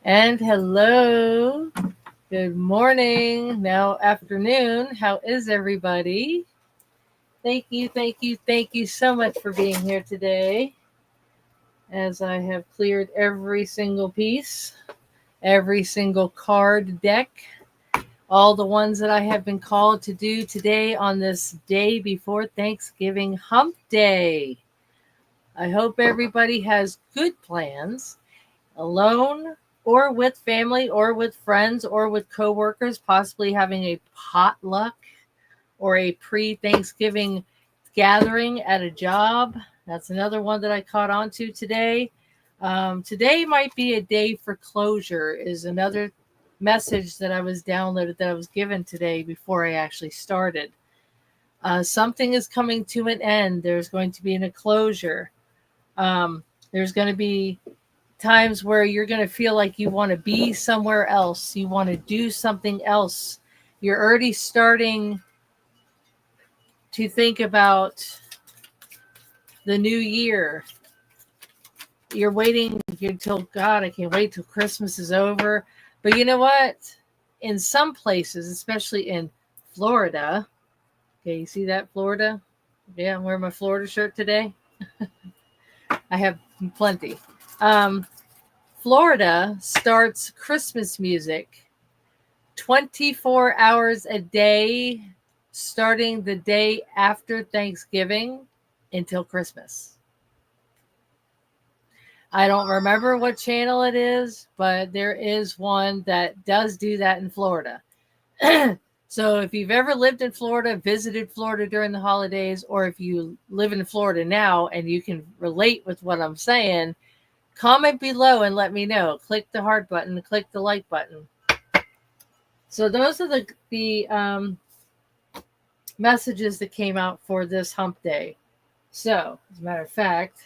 And hello, good morning, now afternoon. How is everybody? Thank you so much for being here today. As I have cleared every single piece, every single card deck, all the ones that I have been called to do today on this day before Thanksgiving Hump Day. I hope everybody has good plans, alone or with family or with friends or with coworkers, possibly having a potluck or a pre-Thanksgiving gathering at a job. That's another one that I caught on to today. Today might be a day for closure is another message that I was downloaded that I was given today before I actually started. Something is coming to an end. There's going to be a closure. There's going to be times where you're going to feel like you want to be somewhere else. You want to do something else. You're already starting to think about the new year. You're waiting until, God, I can't wait till Christmas is over. But you know what? In some places, especially in Florida, okay, you see that, Florida? Yeah, I'm wearing my Florida shirt today. I have plenty. Florida starts Christmas music 24 hours a day, starting the day after Thanksgiving until Christmas. I don't remember what channel it is, but there is one that does do that in Florida. So if you've ever lived in Florida, visited Florida during the holidays, or if you live in Florida now and you can relate with what I'm saying, comment below and let me know. Click the heart button, click the like button. So those are the messages that came out for this hump day. So, as a matter of fact,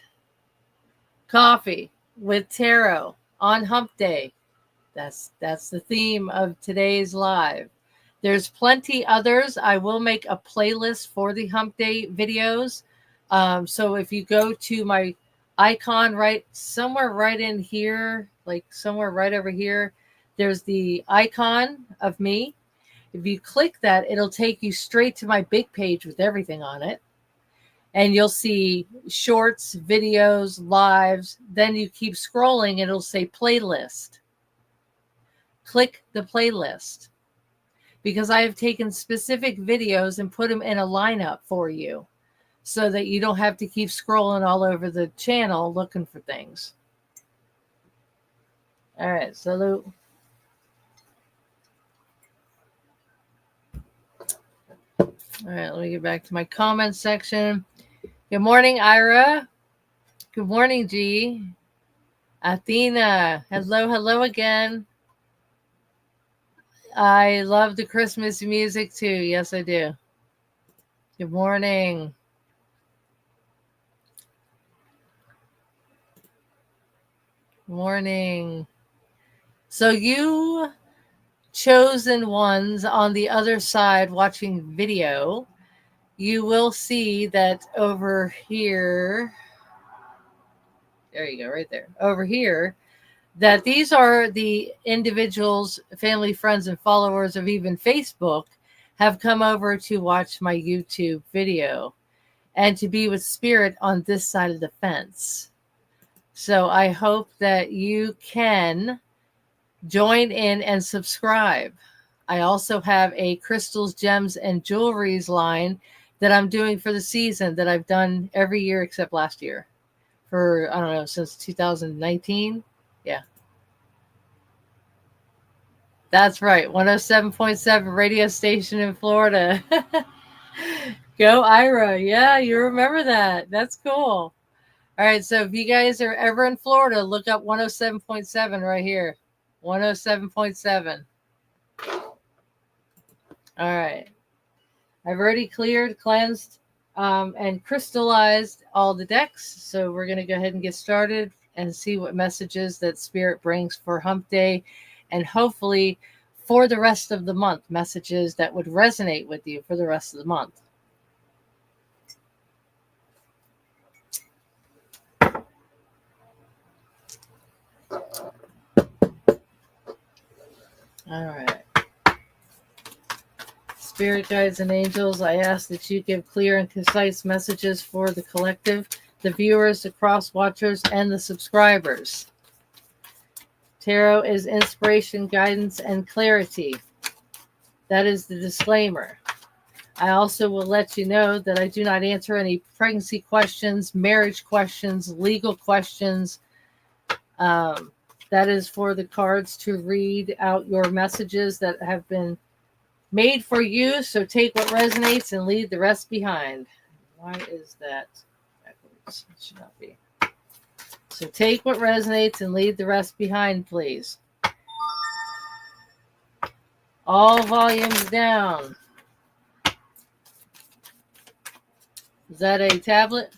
coffee with tarot on hump day. That's the theme of today's live. There's plenty others. I will make a playlist for the hump day videos. So if you go to my icon somewhere right in here, like somewhere right over here, there's the icon of me. If you click that, it'll take you straight to my big page with everything on it. And you'll see shorts, videos, lives. Then you keep scrolling, and it'll say playlist. Click the playlist because I have taken specific videos and put them in a lineup for you so that you don't have to keep scrolling all over the channel looking for things. All right, salute. All right, let me get back to my comment section. Good morning, Ira. Good morning, G. Athena. Hello again. I love the Christmas music too. Yes, I do. Good morning. Morning. So you chosen ones on the other side watching video, you will see that over here, there you go, right there, over here, that these are the individuals, family, friends, and followers of even Facebook have come over to watch my YouTube video and to be with Spirit on this side of the fence. So I hope that you can join in and subscribe. I also have a crystals, gems, and jewelries line that I'm doing for the season that I've done every year except last year for, I don't know, since 2019. Yeah. That's right. 107.7 radio station in Florida. Go Ira. Yeah, you remember that. That's cool. All right. So if you guys are ever in Florida, look up 107.7 right here. 107.7. All right. I've already cleared, cleansed, and crystallized all the decks. So we're going to go ahead and get started and see what messages that Spirit brings for Hump Day, and hopefully for the rest of the month, messages that would resonate with you for the rest of the month. All right. Spirit guides and angels, I ask that you give clear and concise messages for the collective, the viewers, the cross watchers, and the subscribers. Tarot is inspiration, guidance, and clarity. That is the disclaimer. I also will let you know that I do not answer any pregnancy questions, marriage questions, legal questions. That is for the cards to read out your messages that have been made for you. So take what resonates and leave the rest behind. Why is that backwards? It should not be. So take what resonates and leave the rest behind, please. All volumes down. Is that a tablet?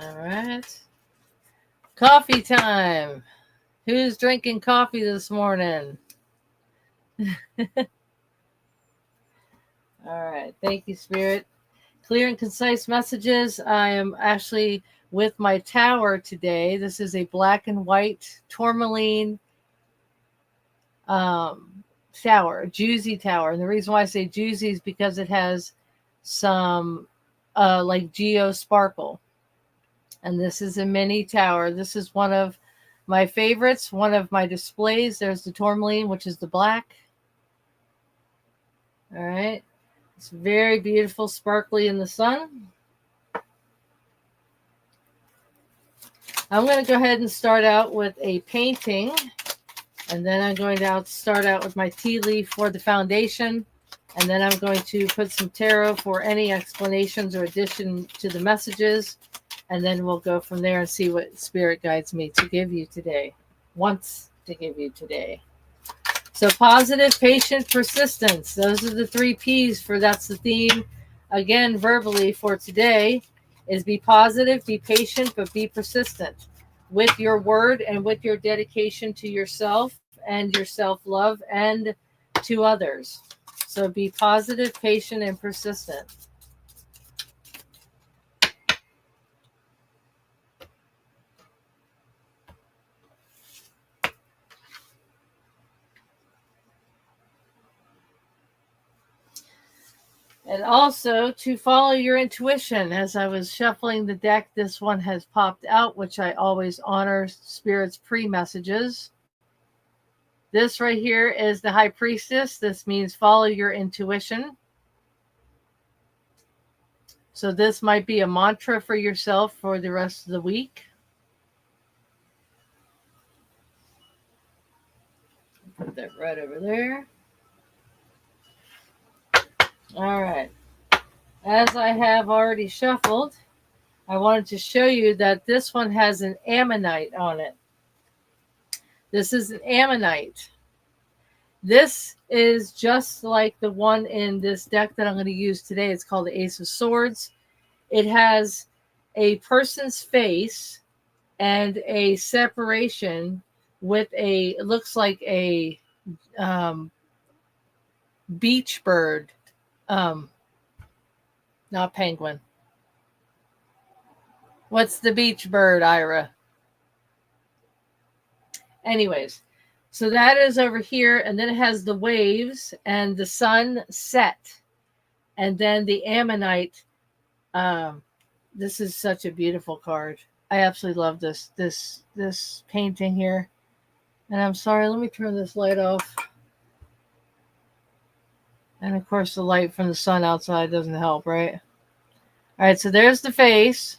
All right. Coffee time. Who's drinking coffee this morning? All right. Thank you, Spirit. Clear and concise messages. I am actually with my tower today. This is a black and white tourmaline tower, juicy tower. And the reason why I say juicy is because it has some like geo sparkle. And this is a mini tower. This is one of my favorites, one of my displays. There's the tourmaline, which is the black. All right. It's very beautiful, sparkly in the sun. I'm going to go ahead and start out with a painting. And then I'm going to start out with my tea leaf for the foundation. And then I'm going to put some tarot for any explanations or addition to the messages. And then we'll go from there and see what Spirit guides me to give you today. Wants to give you today. So positive, patient, persistence. Those are the 3 P's for that's the theme. Again, verbally for today is be positive, be patient, but be persistent with your word and with your dedication to yourself and your self-love and to others. So be positive, patient, and persistent. And also to follow your intuition. As I was shuffling the deck, this one has popped out, which I always honor Spirit's pre-messages. This right here is the High Priestess. This means follow your intuition. So this might be a mantra for yourself for the rest of the week. Put that right over there. All right. As I have already shuffled, I wanted to show you that this one has an ammonite on it. This is an ammonite. This is just like the one in this deck that I'm going to use today. It's called the Ace of Swords. It has a person's face and a separation with it looks like a beach bird. Not penguin. What's the beach bird, Ira? Anyways, so that is over here, and then it has the waves and the sun set, and then the ammonite. This is such a beautiful card. I absolutely love this painting here. And I'm sorry, let me turn this light off. And of course, the light from the sun outside doesn't help, right? All right, so there's the face.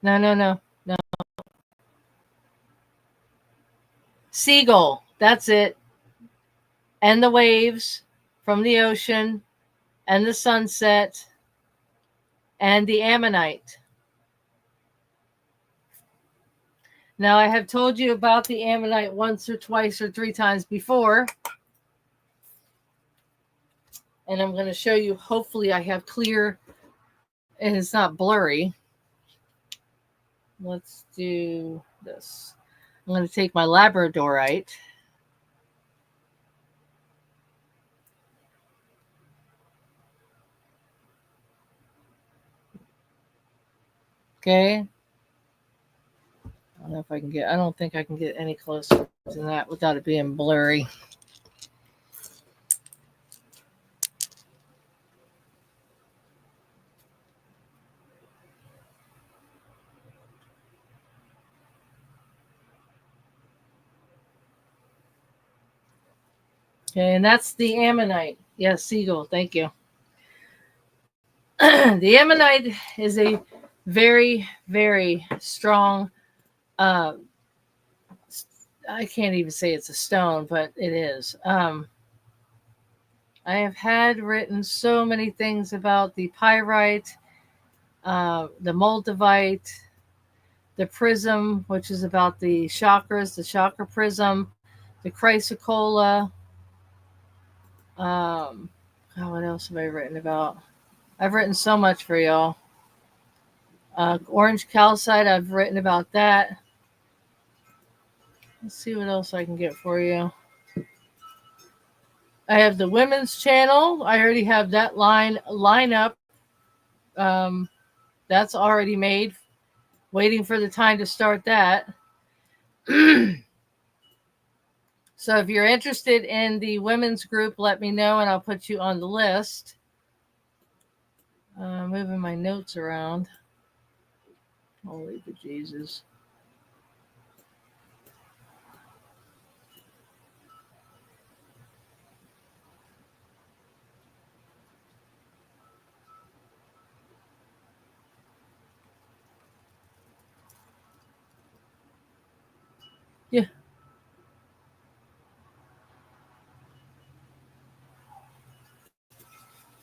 No. Seagull, that's it. And the waves from the ocean and the sunset and the ammonite. Now, I have told you about the ammonite once or twice or 3 times before. And I'm going to show you, hopefully I have clear and it's not blurry. Let's do this. I'm going to take my labradorite. Okay. don't know if I can get, I don't think I can get any closer than that without it being blurry. Okay, and that's the ammonite. Yes, Siegel, thank you. The ammonite is a very, very strong, uh, I can't even say it's a stone, but it is. I have had written so many things about the pyrite, the moldavite, the prism, which is about the chakras, the chakra prism, the chrysocolla. What else have I written about? I've written so much for y'all. Orange calcite, I've written about that. Let's see what else I can get for you. I have the women's channel. I already have that line up. That's already made. Waiting for the time to start that. So if you're interested in the women's group, let me know and I'll put you on the list. Moving my notes around. Holy bejesus. Yeah.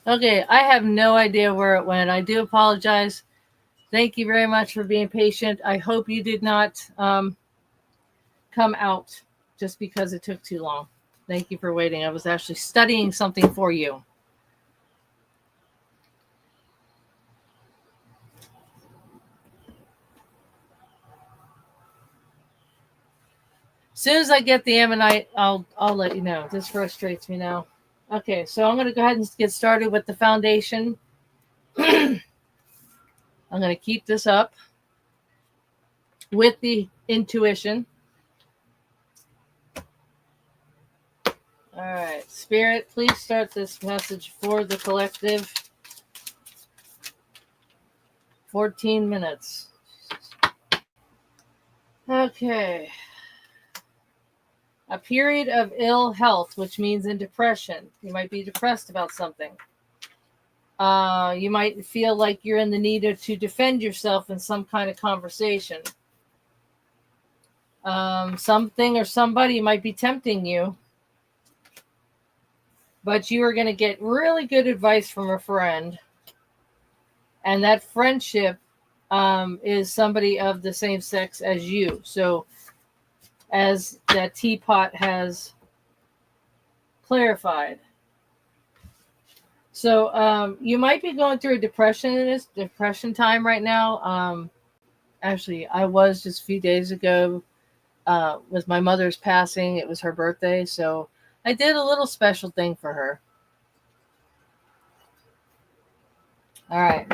Okay, I have no idea where it went. I do apologize. Thank you very much for being patient. I hope you did not come out just because it took too long. Thank you for waiting. I was actually studying something for you. As soon as I get the ammonite, I'll let you know. This frustrates me now. Okay, so I'm going to go ahead and get started with the foundation. I'm going to keep this up with the intuition. All right, Spirit, please start this message for the collective. 14 minutes. Okay. A period of ill health, which means in depression. You might be depressed about something. You might feel like you're in the need to defend yourself in some kind of conversation. Something or somebody might be tempting you, but you are going to get really good advice from a friend. And that friendship is somebody of the same sex as you. So, as that teapot has clarified. So you might be going through a depression time right now. Actually, I was just a few days ago with my mother's passing. It was her birthday, so I did a little special thing for her. All right.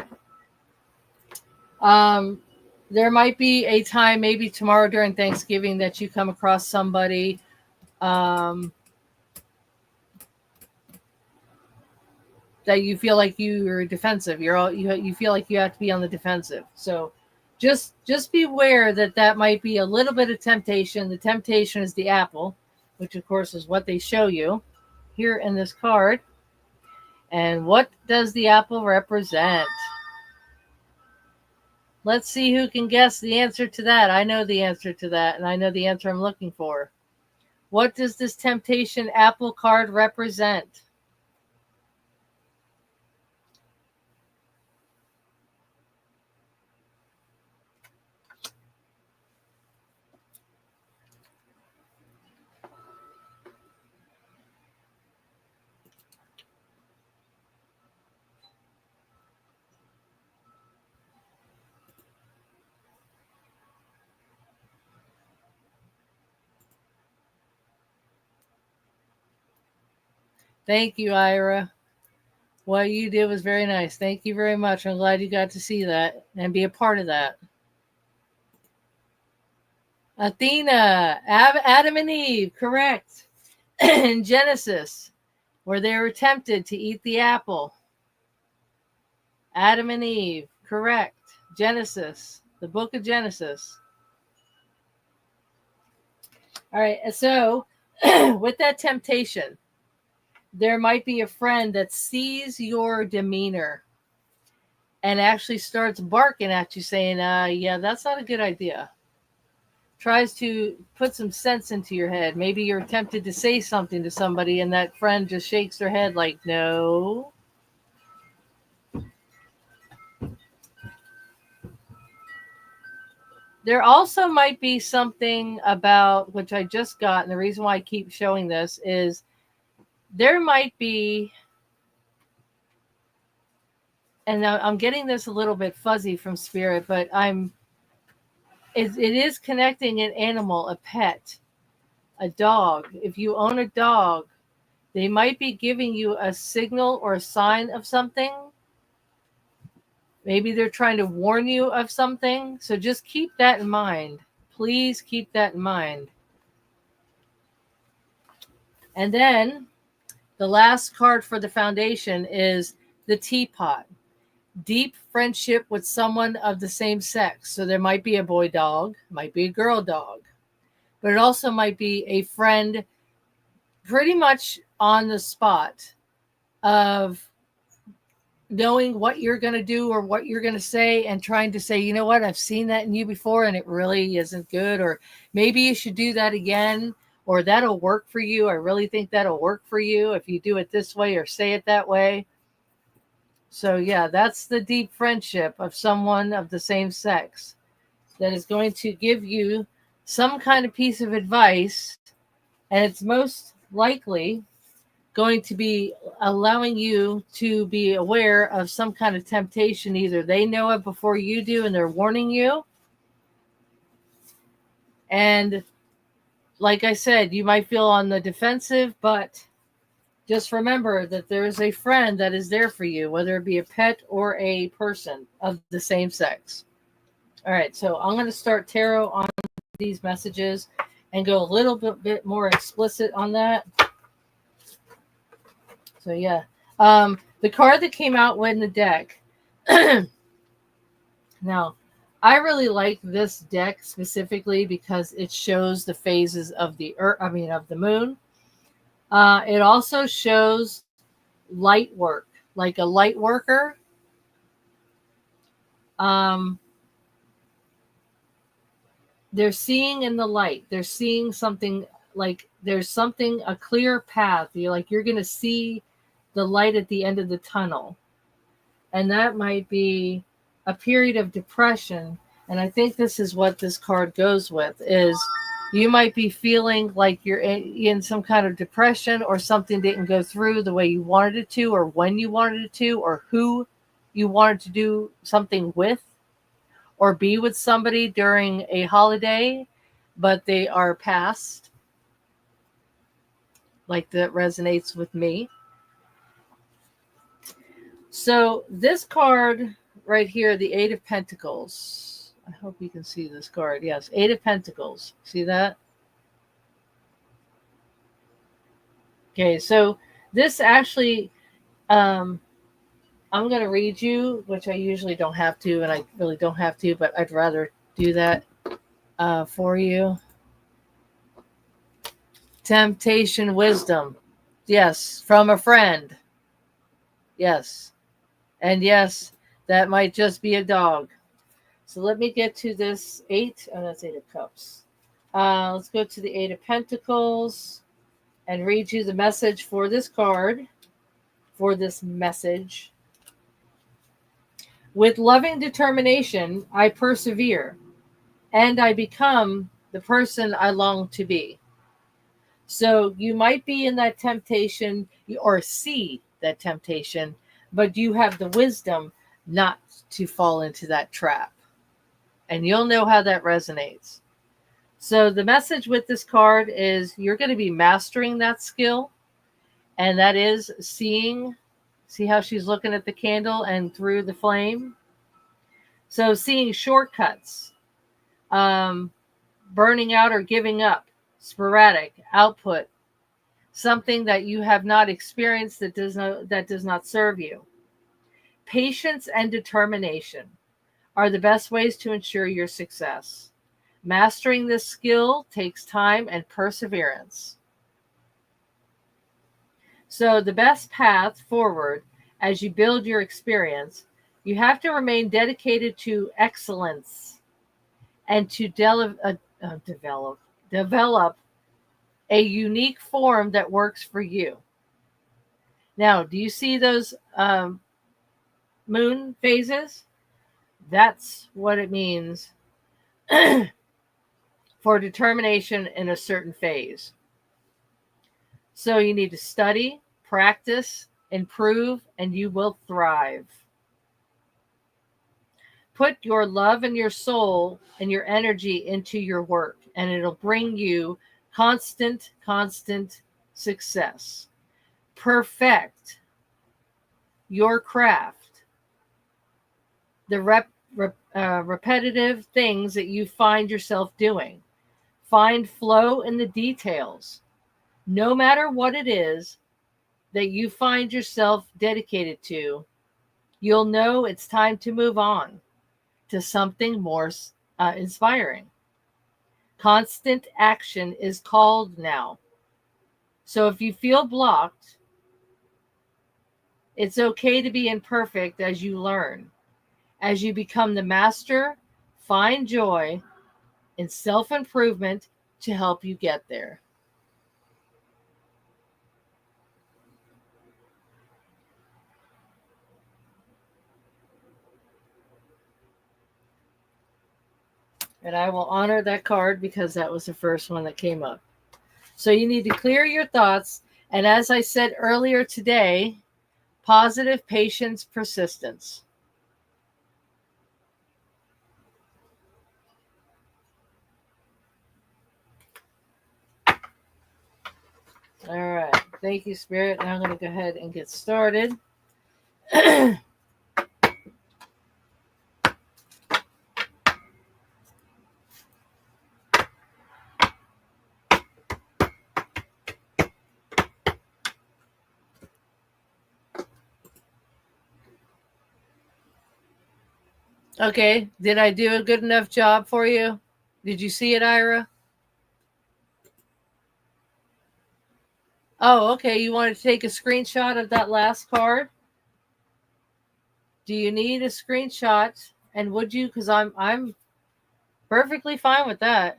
There might be a time, maybe tomorrow during Thanksgiving, that you come across somebody that you feel like you're defensive. You feel like you have to be on the defensive. So just beware that might be a little bit of temptation. The temptation is the apple, which of course is what they show you here in this card. And what does the apple represent? Let's see who can guess the answer to that. I know the answer to that, and I know the answer I'm looking for. What does this temptation apple card represent? Thank you, Ira. What you did was very nice. Thank you very much. I'm glad you got to see that and be a part of that. Athena, Adam and Eve, correct. In Genesis, where they were tempted to eat the apple. Adam and Eve, correct. Genesis, the book of Genesis. All right, so with that temptation, there might be a friend that sees your demeanor and actually starts barking at you saying, yeah, that's not a good idea. Tries to put some sense into your head. Maybe you're tempted to say something to somebody and that friend just shakes their head like, no. There also might be something about, which I just got, and the reason why I keep showing this is there might be, and I'm getting this a little bit fuzzy from Spirit, but it is connecting an animal, a pet, a dog. If you own a dog, they might be giving you a signal or a sign of something. Maybe they're trying to warn you of something. So just keep that in mind. Please keep that in mind. And then the last card for the foundation is the teapot. Deep friendship with someone of the same sex. So there might be a boy dog, might be a girl dog, but it also might be a friend pretty much on the spot of knowing what you're going to do or what you're going to say and trying to say, you know what, I've seen that in you before and it really isn't good. Or maybe you should do that again, or that'll work for you. I really think that'll work for you if you do it this way or say it that way. So yeah, that's the deep friendship of someone of the same sex that is going to give you some kind of piece of advice. And it's most likely going to be allowing you to be aware of some kind of temptation. Either they know it before you do and they're warning you. And like I said, you might feel on the defensive, but just remember that there is a friend that is there for you, whether it be a pet or a person of the same sex. All right, so I'm going to start tarot on these messages and go a little bit more explicit on that. So yeah, the card that came out in the deck. Now, I really like this deck specifically because it shows the phases of the of the moon. It also shows light work, like a light worker. They're seeing in the light. They're seeing something, like there's something, a clear path. You're going to see the light at the end of the tunnel. And that might be a period of depression. And I think this is what this card goes with, is you might be feeling like you're in some kind of depression, or something didn't go through the way you wanted it to, or when you wanted it to, or who you wanted to do something with, or be with somebody during a holiday, but they are past. Like that resonates with me. So this card right here, the Eight of Pentacles. I hope you can see this card. Yes, Eight of Pentacles. See that? Okay, so this actually, I'm going to read you, which I usually don't have to, and I really don't have to, but I'd rather do that for you. Temptation, wisdom. Yes, from a friend. Yes. And yes, that might just be a dog. So let me get to this eight. Oh, that's Eight of Cups. Let's go to the Eight of Pentacles and read you the message for this card, for this message. With loving determination, I persevere, and I become the person I long to be. So you might be in that temptation, or see that temptation, but you have the wisdom not to fall into that trap. And you'll know how that resonates. So the message with this card is you're going to be mastering that skill. And that is see how she's looking at the candle and through the flame. So seeing shortcuts, burning out or giving up, sporadic output, something that you have not experienced that does not serve you. Patience and determination are the best ways to ensure your success. Mastering this skill takes time and perseverance. So, the best path forward as you build your experience, you have to remain dedicated to excellence and to develop a unique form that works for you. Now, do you see those moon phases? That's what it means for determination in a certain phase. So you need to study, practice, improve, and you will thrive. Put your love and your soul and your energy into your work, and it'll bring you constant success. Perfect your craft. The repetitive things that you find yourself doing. Find flow in the details. No matter what it is that you find yourself dedicated to, you'll know it's time to move on to something more inspiring. Constant action is called now. So if you feel blocked, it's okay to be imperfect as you learn. As you become the master, find joy in self-improvement to help you get there. And I will honor that card because that was the first one that came up. So you need to clear your thoughts. And as I said earlier today, positive patience, persistence. All right. Thank you, Spirit. Now I'm going to go ahead and get started. Okay. Did I do a good enough job for you? Did you see it, Ira? Oh, okay. You want to take a screenshot of that last card? Do you need a screenshot? And would you? Because I'm perfectly fine with that.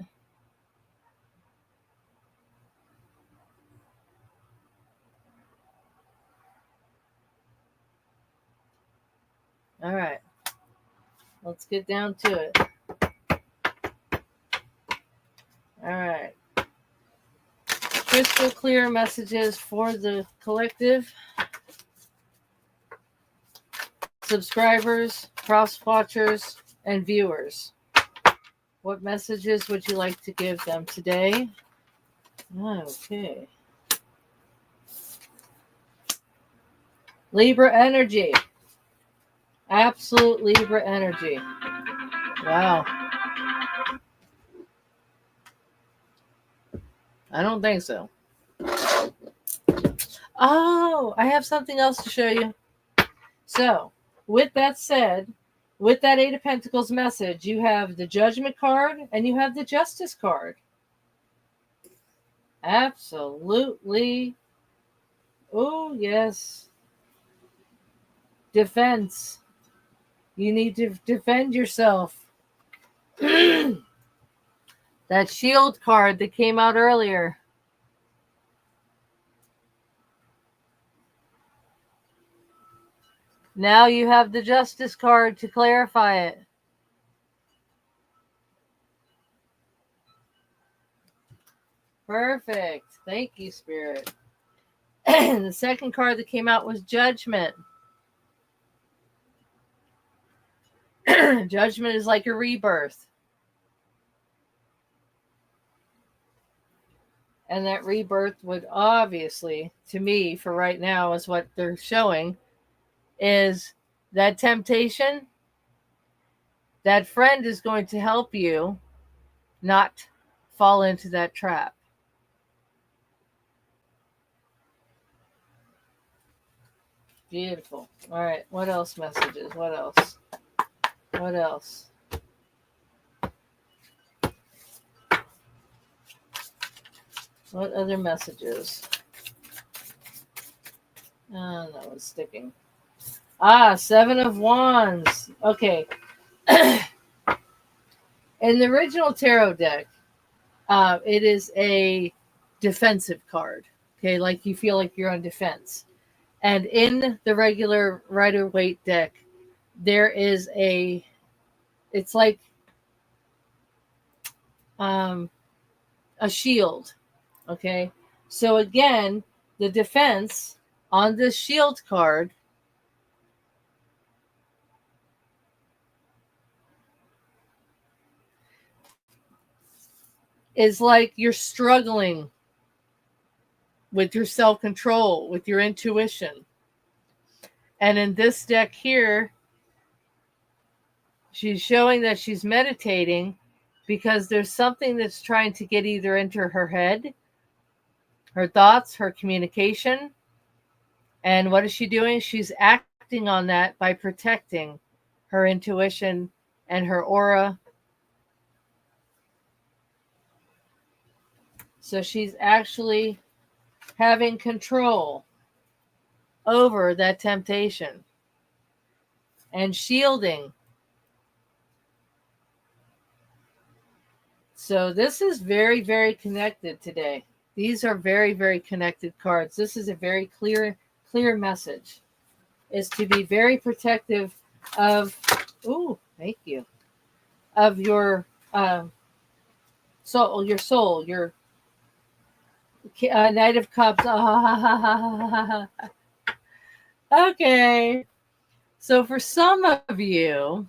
All right. Let's get down to it. All right. Crystal clear messages for the collective. Subscribers, cross watchers, and viewers. What messages would you like to give them today? Okay. Libra energy. Absolute Libra energy. Wow. I don't think so. Oh, I have something else to show you. So, with that said, with that Eight of Pentacles message, you have the Judgment card and you have the Justice card. Absolutely. Oh, yes. Defense. You need to defend yourself. That Shield card that came out earlier. Now you have the Justice card to clarify it. Perfect. Thank you, Spirit. The second card that came out was Judgment. Judgment is like a rebirth. And that rebirth would obviously, to me, for right now, is what they're showing, is that temptation. That friend is going to help you not fall into that trap. Beautiful. All right. What else messages? What else? What else? What other messages? Oh, no, it's sticking. Seven of Wands. Okay. In the original tarot deck, it is a defensive card. Okay, like you feel like you're on defense. And in the regular Rider-Waite deck, there is it's like a shield. Okay, so again, the defense on this shield card is like you're struggling with your self-control, with your intuition. And in this deck here, she's showing that she's meditating because there's something that's trying to get either into her head, her thoughts, her communication. And what is she doing? She's acting on that by protecting her intuition and her aura. So she's actually having control over that temptation and shielding. So this is very, very connected today. These are very, very connected cards. This is a very clear message, is to be very protective of, thank you, of your soul, your Knight of Cups. Okay. So for some of you,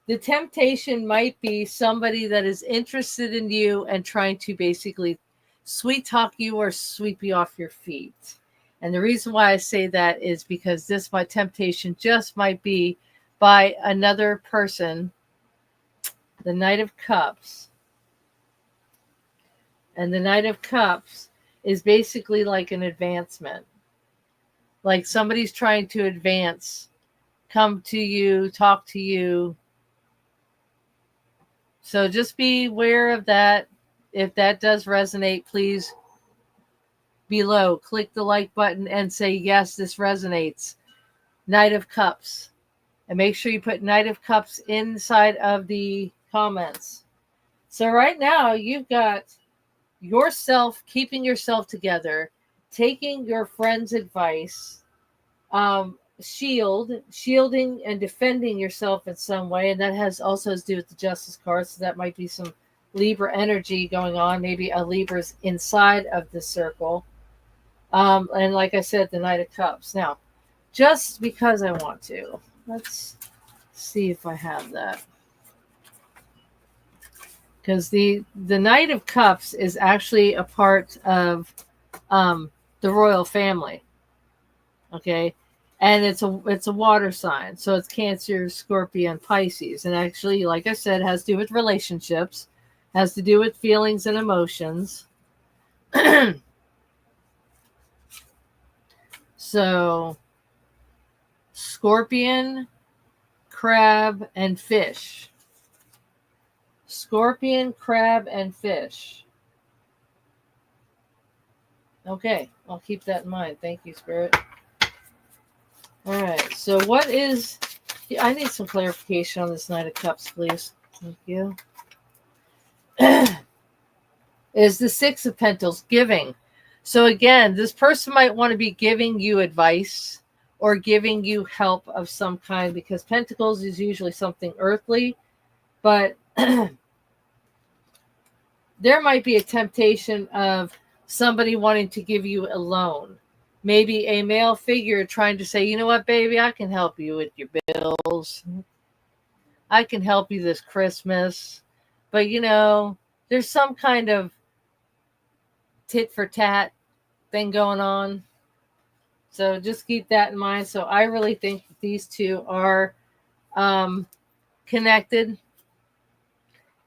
the temptation might be somebody that is interested in you and trying to basically sweet talk you or sweep you off your feet. And the reason why I say that is because my temptation just might be by another person, the Knight of Cups. And the Knight of Cups is basically like an advancement. Like somebody's trying to advance, come to you, talk to you. So just be aware of that. If that does resonate, please below click the like button and say, yes, this resonates. Knight of Cups. And make sure you put Knight of Cups inside of the comments. So right now you've got yourself, keeping yourself together, taking your friend's advice, shielding and defending yourself in some way. And that also has to do with the Justice card. So that might be some Libra energy going on. Maybe a Libra's inside of the circle. And like I said, the Knight of Cups. Now, just because I want to, let's see if I have that. Because the Knight of Cups is actually a part of the royal family. Okay. And it's a water sign. So it's Cancer, Scorpio, Pisces. And actually, like I said, has to do with relationships, has to do with feelings and emotions. So Scorpion, Crab, and Fish. Scorpion, Crab, and Fish. Okay, I'll keep that in mind. Thank you, Spirit. All right, so what is... I need some clarification on this Knight of Cups, please. Thank you. Is the Six of Pentacles, giving. So again, this person might want to be giving you advice or giving you help of some kind, because Pentacles is usually something earthly, but there might be a temptation of somebody wanting to give you a loan. Maybe a male figure trying to say, you know what, baby, I can help you with your bills. I can help you this Christmas. But, there's some kind of tit for tat thing going on. So just keep that in mind. So I really think that these two are connected.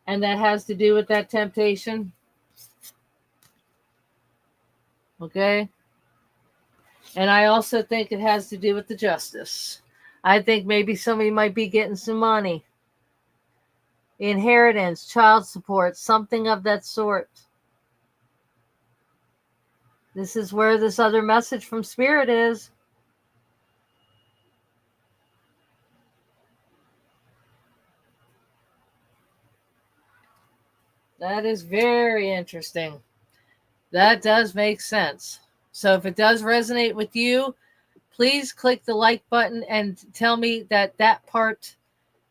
And that has to do with that temptation. Okay. And I also think it has to do with the justice. I think maybe somebody might be getting some money, inheritance, child support, something of that sort. This is where this other message from Spirit is. That is very interesting. That does make sense. So if it does resonate with you, please click the like button and tell me that that part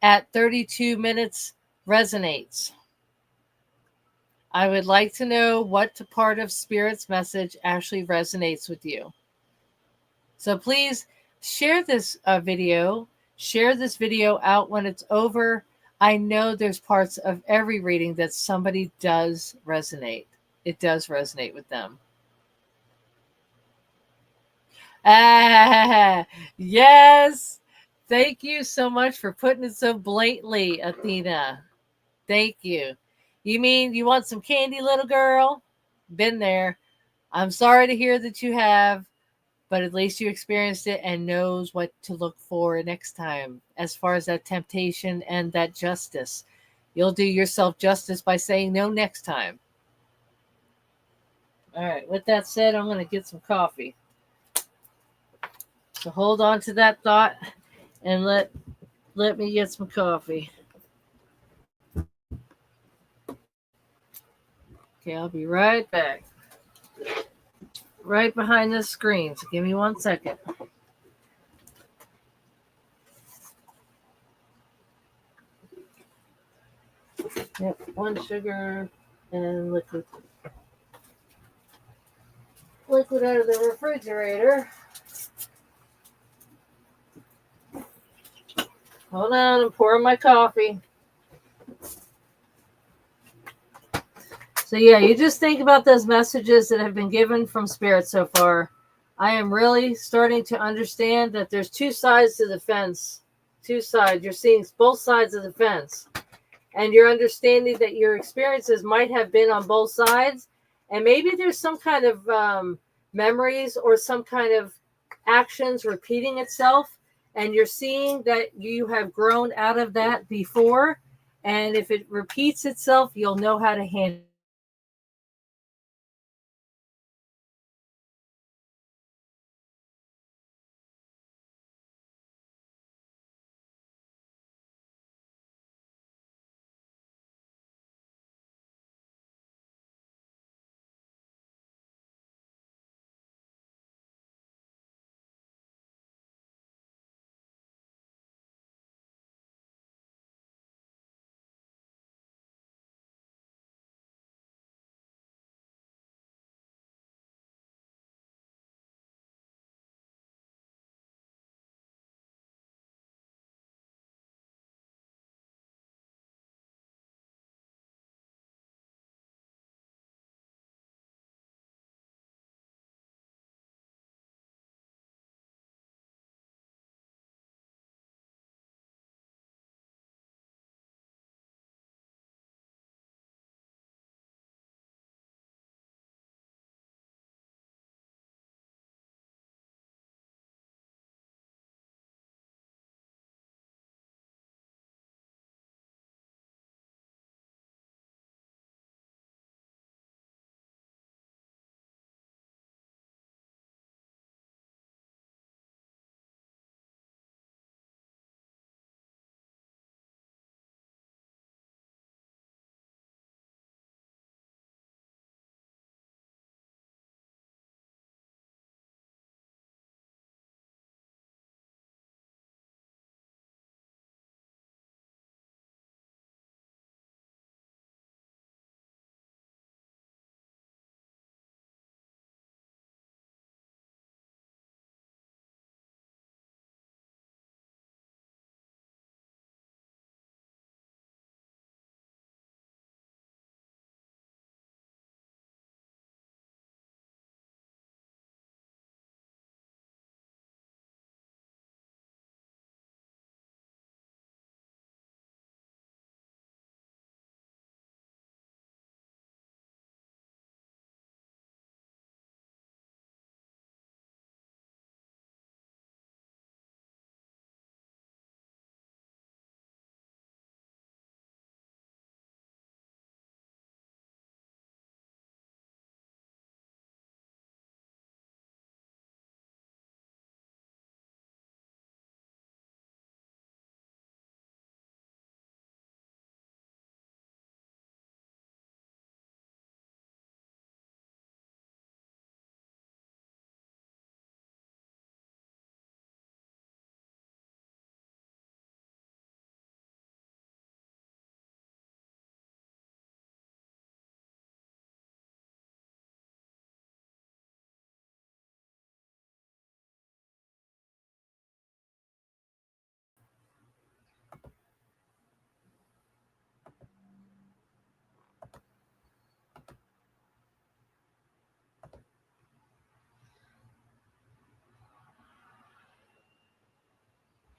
at 32 minutes resonates. I would like to know what part of Spirit's message actually resonates with you. So please share this video. Share this video out when it's over. I know there's parts of every reading that somebody does resonate. It does resonate with them. Ah, yes. Thank you so much for putting it so blatantly, Athena. Thank you. You mean you want some candy, little girl? Been there. I'm sorry to hear that you have, but at least you experienced it and knows what to look for next time as far as that temptation and that justice. You'll do yourself justice by saying no next time. All right, with that said, I'm going to get some coffee. So hold on to that thought and let me get some coffee. Okay, I'll be right back. Right behind this screen. So give me 1 second. Yep, 1 sugar and liquid. Liquid out of the refrigerator. Hold on, I'm pouring my coffee. So yeah, you just think about those messages that have been given from Spirit so far. I am really starting to understand that there's two sides to the fence. Two sides. You're seeing both sides of the fence. And you're understanding that your experiences might have been on both sides. And maybe there's some kind of memories or some kind of actions repeating itself. And you're seeing that you have grown out of that before. And if it repeats itself, you'll know how to handle it.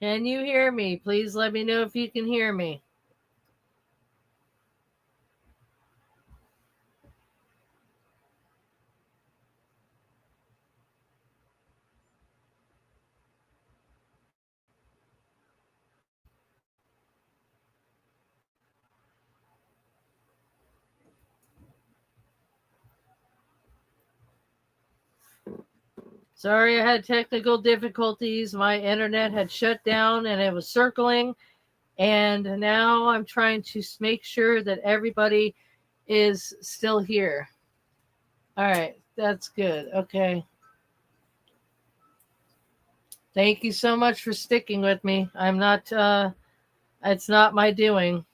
Can you hear me? Please let me know if you can hear me. Sorry, I had technical difficulties. My internet had shut down and it was circling. And now I'm trying to make sure that everybody is still here. All right, that's good. Okay. Thank you so much for sticking with me. I'm not, it's not my doing.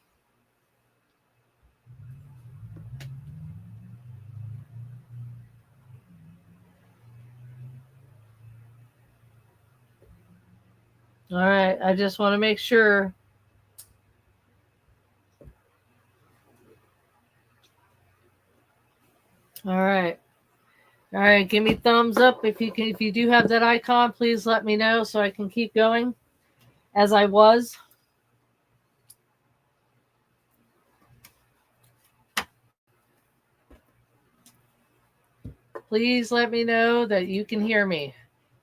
All right, I just want to make sure. All right. All right, give me thumbs up if you can. If you do have that icon, please let me know so I can keep going as I was. Please let me know that you can hear me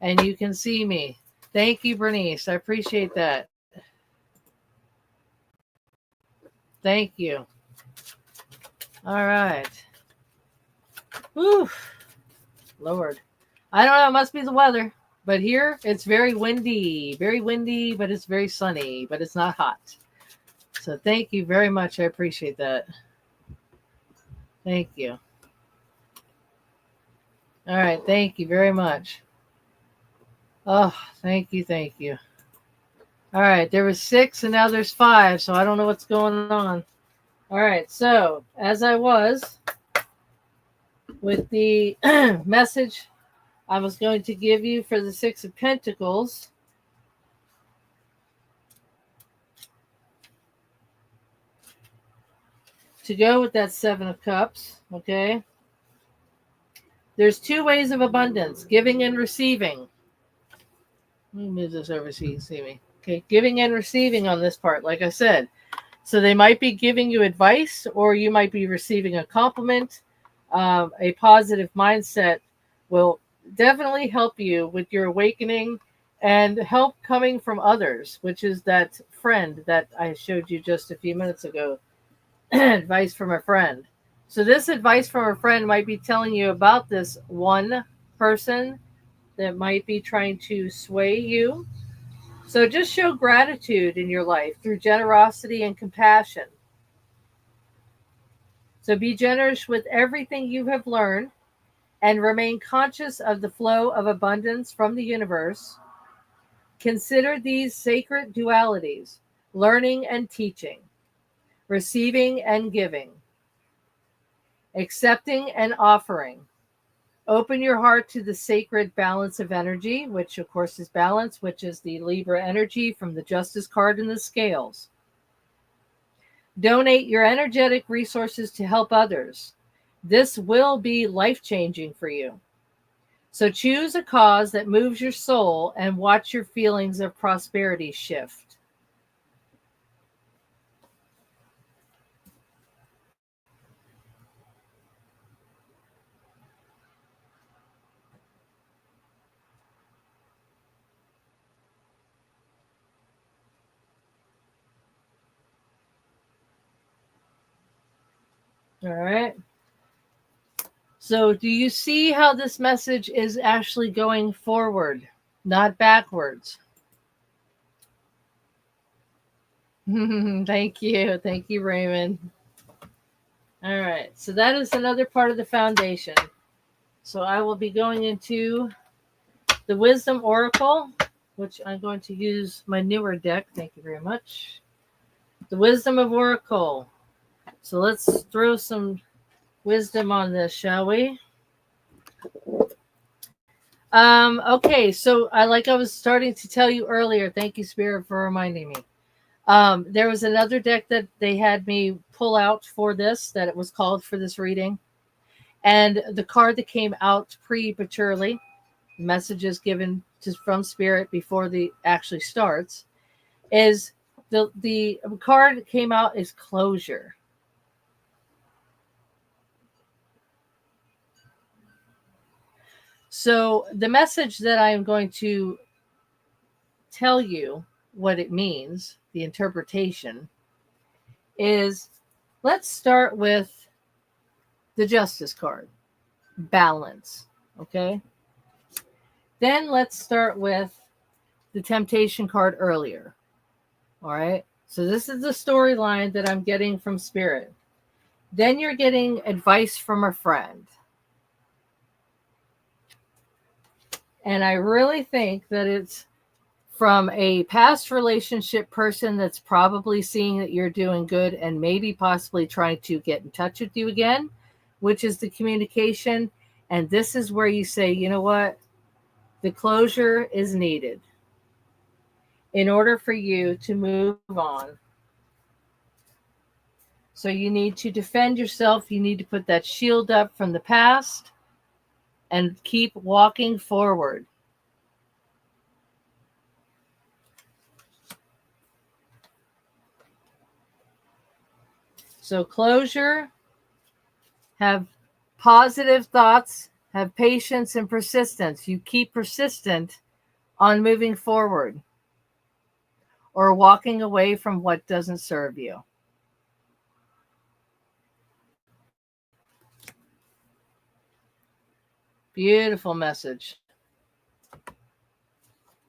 and you can see me. Thank you, Bernice. I appreciate that. Thank you. All right. Whew. Lord. I don't know. It must be the weather. But here it's very windy, but it's very sunny, but it's not hot. So thank you very much. I appreciate that. Thank you. All right. Thank you very much. Oh, thank you. Thank you. All right. There was 6 and now there's 5. So I don't know what's going on. All right. So as I was with the message I was going to give you for the 6 of Pentacles, to go with that 7 of Cups, okay? There's 2 ways of abundance, giving and receiving. Let me move this over so you can see me. Okay, giving and receiving on this part, like I said. So they might be giving you advice or you might be receiving a compliment. A positive mindset will definitely help you with your awakening and help coming from others, which is that friend that I showed you just a few minutes ago. Advice from a friend. So this advice from a friend might be telling you about this one person that might be trying to sway you. So just show gratitude in your life through generosity and compassion. So be generous with everything you have learned and remain conscious of the flow of abundance from the universe. Consider these sacred dualities: learning and teaching, receiving and giving, accepting and offering. Open your heart to the sacred balance of energy, which of course is balance, which is the Libra energy from the Justice card and the scales. Donate your energetic resources to help others. This will be life-changing for you. So choose a cause that moves your soul and watch your feelings of prosperity shift. All right. So do you see how this message is actually going forward, not backwards? Thank you. Thank you, Raymond. All right. So that is another part of the foundation. So I will be going into the Wisdom Oracle, which I'm going to use my newer deck. Thank you very much. The Wisdom of Oracle. So let's throw some wisdom on this, shall we? Okay, so I was starting to tell you earlier, thank you, Spirit, for reminding me. There was another deck that they had me pull out for this, that it was called for this reading. And the card that came out prematurely, messages given from Spirit before the actually starts, is the card came out is closure. So the message that I am going to tell you what it means, the interpretation, is let's start with the Justice card, balance, okay? Then let's start with the Temptation card earlier, all right? So this is the storyline that I'm getting from Spirit. Then you're getting advice from a friend. And I really think that it's from a past relationship person that's probably seeing that you're doing good and maybe possibly trying to get in touch with you again, which is the communication. And this is where you say, you know what? The closure is needed in order for you to move on. So you need to defend yourself. You need to put that shield up from the past and keep walking forward. So closure, have positive thoughts, have patience and persistence. You keep persistent on moving forward or walking away from what doesn't serve you. Beautiful message.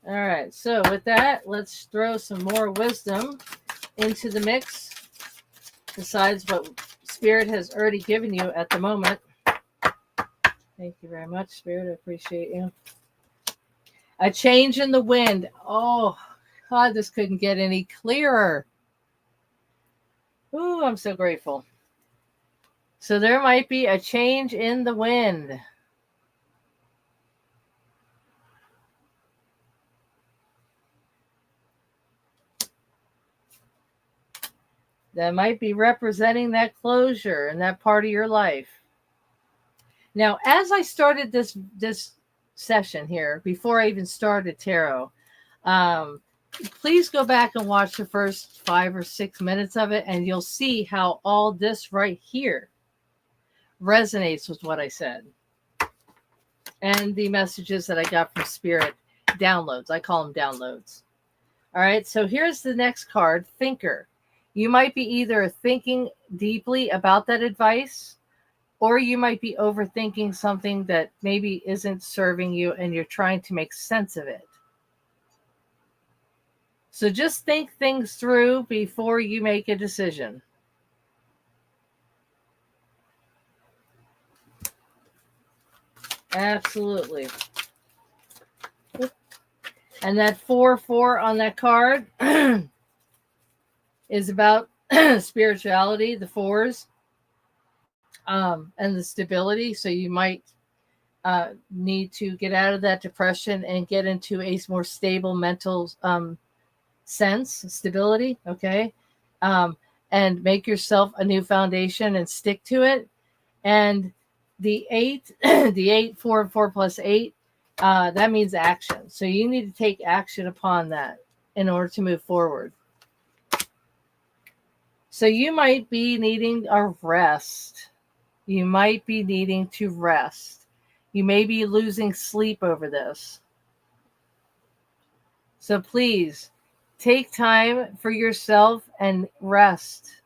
All right, so with that, let's throw some more wisdom into the mix, besides what Spirit has already given you at the moment. Thank you very much, Spirit. I appreciate you. A change in the wind. Oh, God, this couldn't get any clearer. Ooh, I'm so grateful. So there might be a change in the wind. That might be representing that closure in that part of your life. Now, as I started this session here, before I even started tarot, please go back and watch the first 5 or 6 minutes of it, and you'll see how all this right here resonates with what I said. And the messages that I got from Spirit, downloads. I call them downloads. All right, so here's the next card, Thinker. You might be either thinking deeply about that advice, or you might be overthinking something that maybe isn't serving you and you're trying to make sense of it. So just think things through before you make a decision. Absolutely. And that 4-4 on that card is about spirituality, the fours, and the stability. So you might need to get out of that depression and get into a more stable mental sense, stability, okay? And make yourself a new foundation and stick to it. And the 8, the 8, 4, 4 plus 8, that means action. So you need to take action upon that in order to move forward. So you might be needing a rest. You might be needing to rest. You may be losing sleep over this. So please take time for yourself and rest.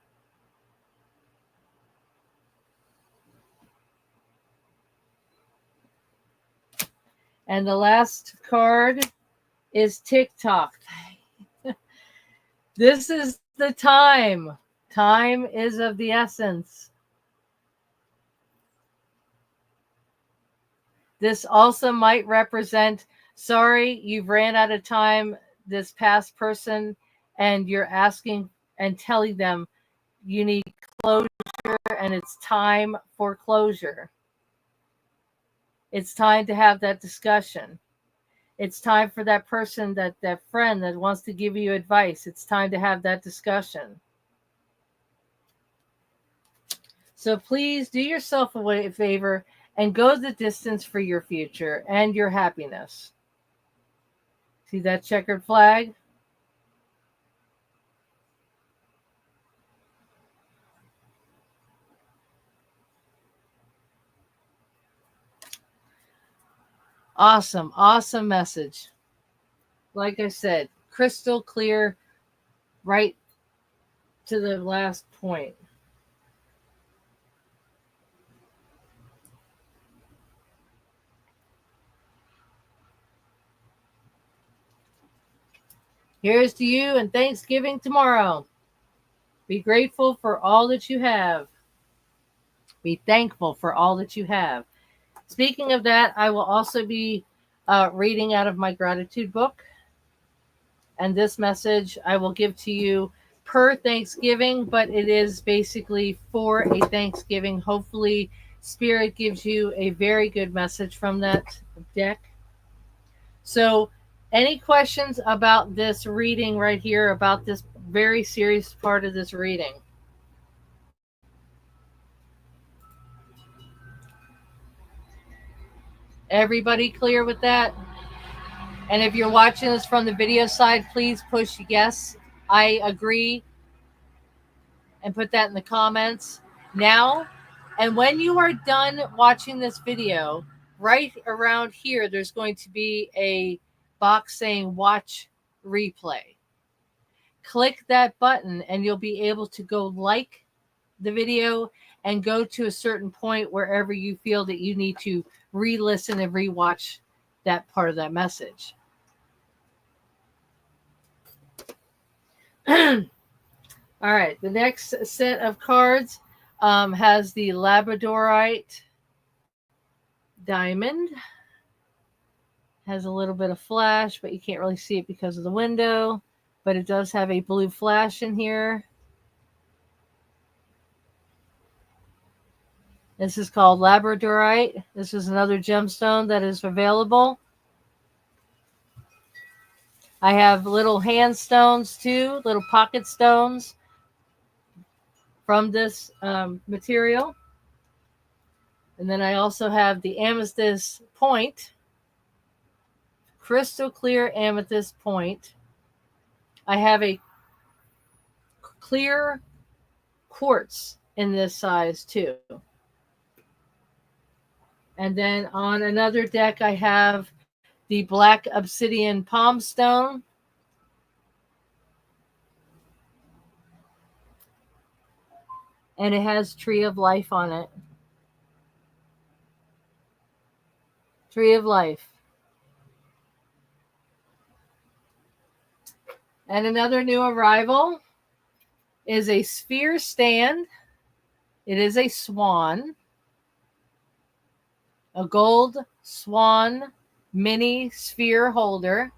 And the last card is TikTok. This is the time. Time is of the essence. This also might represent, sorry, you've ran out of time, this past person, and you're asking and telling them you need closure and it's time for closure. It's time to have that discussion. It's time for that person, that friend that wants to give you advice. It's time to have that discussion. So please do yourself a favor and go the distance for your future and your happiness. See that checkered flag? Awesome, awesome message. Like I said, crystal clear, right to the last point. Here's to you and Thanksgiving tomorrow. Be grateful for all that you have. Be thankful for all that you have. Speaking of that, I will also be reading out of my gratitude book. And this message I will give to you per Thanksgiving, but it is basically for a Thanksgiving. Hopefully, Spirit gives you a very good message from that deck. So, any questions about this reading right here, about this very serious part of this reading? Everybody clear with that? And if you're watching this from the video side, please push yes, I agree, and put that in the comments now. And when you are done watching this video, right around here, there's going to be a box saying watch replay. Click that button and you'll be able to go like the video and go to a certain point wherever you feel that you need to re-listen and re-watch that part of that message. All right, the next set of cards has the Labradorite Diamond. Has a little bit of flash, but you can't really see it because of the window. But it does have a blue flash in here. This is called Labradorite. This is another gemstone that is available. I have little hand stones too, little pocket stones from this material. And then I also have the amethyst point, crystal clear amethyst point. I have a clear quartz in this size too. And then on another deck, I have the black obsidian palm stone. And it has Tree of Life on it. Tree of Life. And another new arrival is a sphere stand. It is a swan. A gold swan mini sphere holder.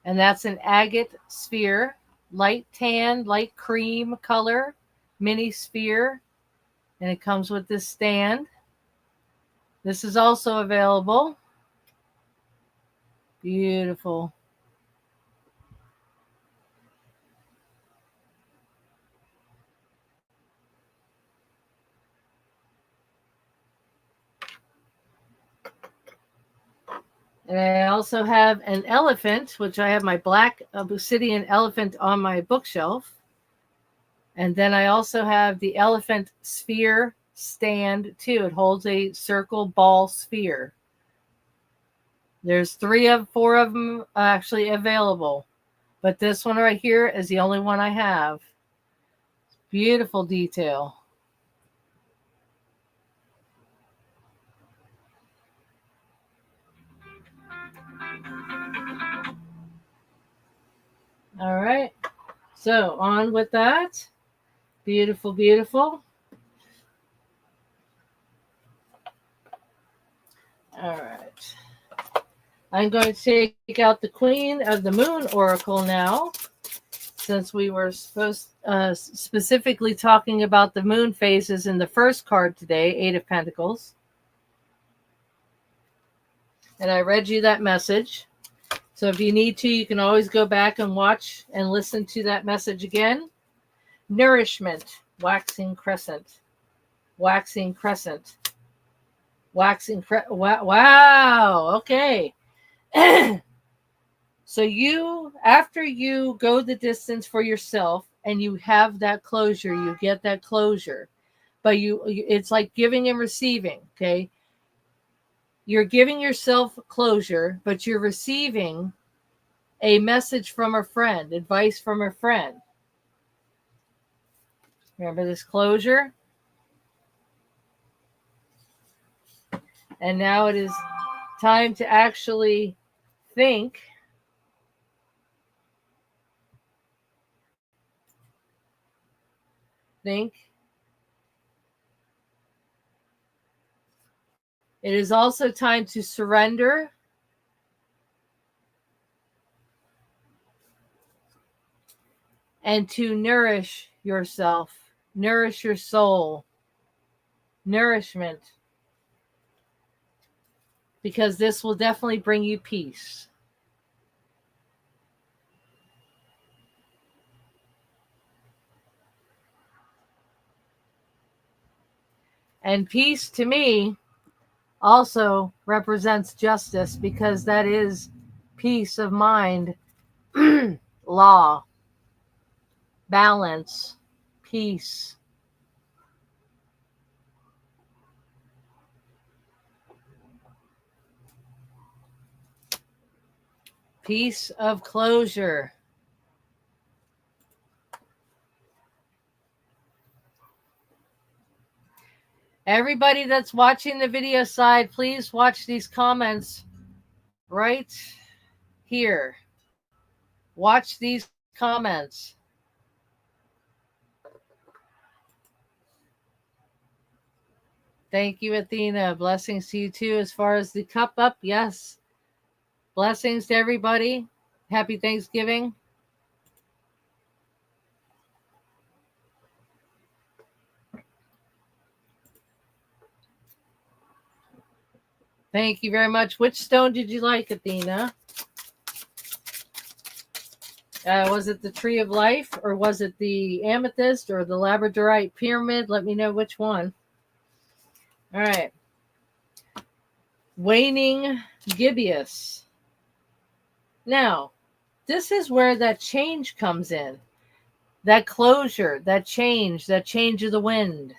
And that's an agate sphere. Light tan, light cream color. Mini sphere. And it comes with this stand. This is also available. Beautiful. And I also have an elephant, which I have my black obsidian elephant on my bookshelf. And then I also have the elephant sphere stand too. It holds a circle ball sphere. There's 4 of them actually available. But this one right here is the only one I have. Beautiful detail. All right. So on with that. Beautiful, beautiful. All right. I'm going to take out the Queen of the Moon Oracle now, since we were specifically talking about the moon phases in the first card today, 8 of Pentacles. And I read you that message. So if you need to, you can always go back and watch and listen to that message again. Nourishment, waxing crescent, waxing crescent, waxing crescent. Wow. Okay. So after you go the distance for yourself and you have that closure, you get that closure, but it's like giving and receiving. Okay. You're giving yourself closure, but you're receiving a message from a friend, advice from a friend. Remember this closure? And now it is time to actually think. Think. It is also time to surrender and to nourish yourself, nourish your soul, nourishment, because this will definitely bring you peace. And peace to me also represents justice, because that is peace of mind, law, balance, peace. Peace of closure. Everybody that's watching the video side, please watch these comments right here. Watch these comments. Thank you, Athena. Blessings to you too. As far as the cup up, yes. Blessings to everybody. Happy Thanksgiving. Thank you very much. Which stone did you like, Athena? Was it the Tree of Life, or was it the Amethyst, or the Labradorite Pyramid? Let me know which one. All right. Waning gibbous. Now, this is where that change comes in. That closure, that change of the wind.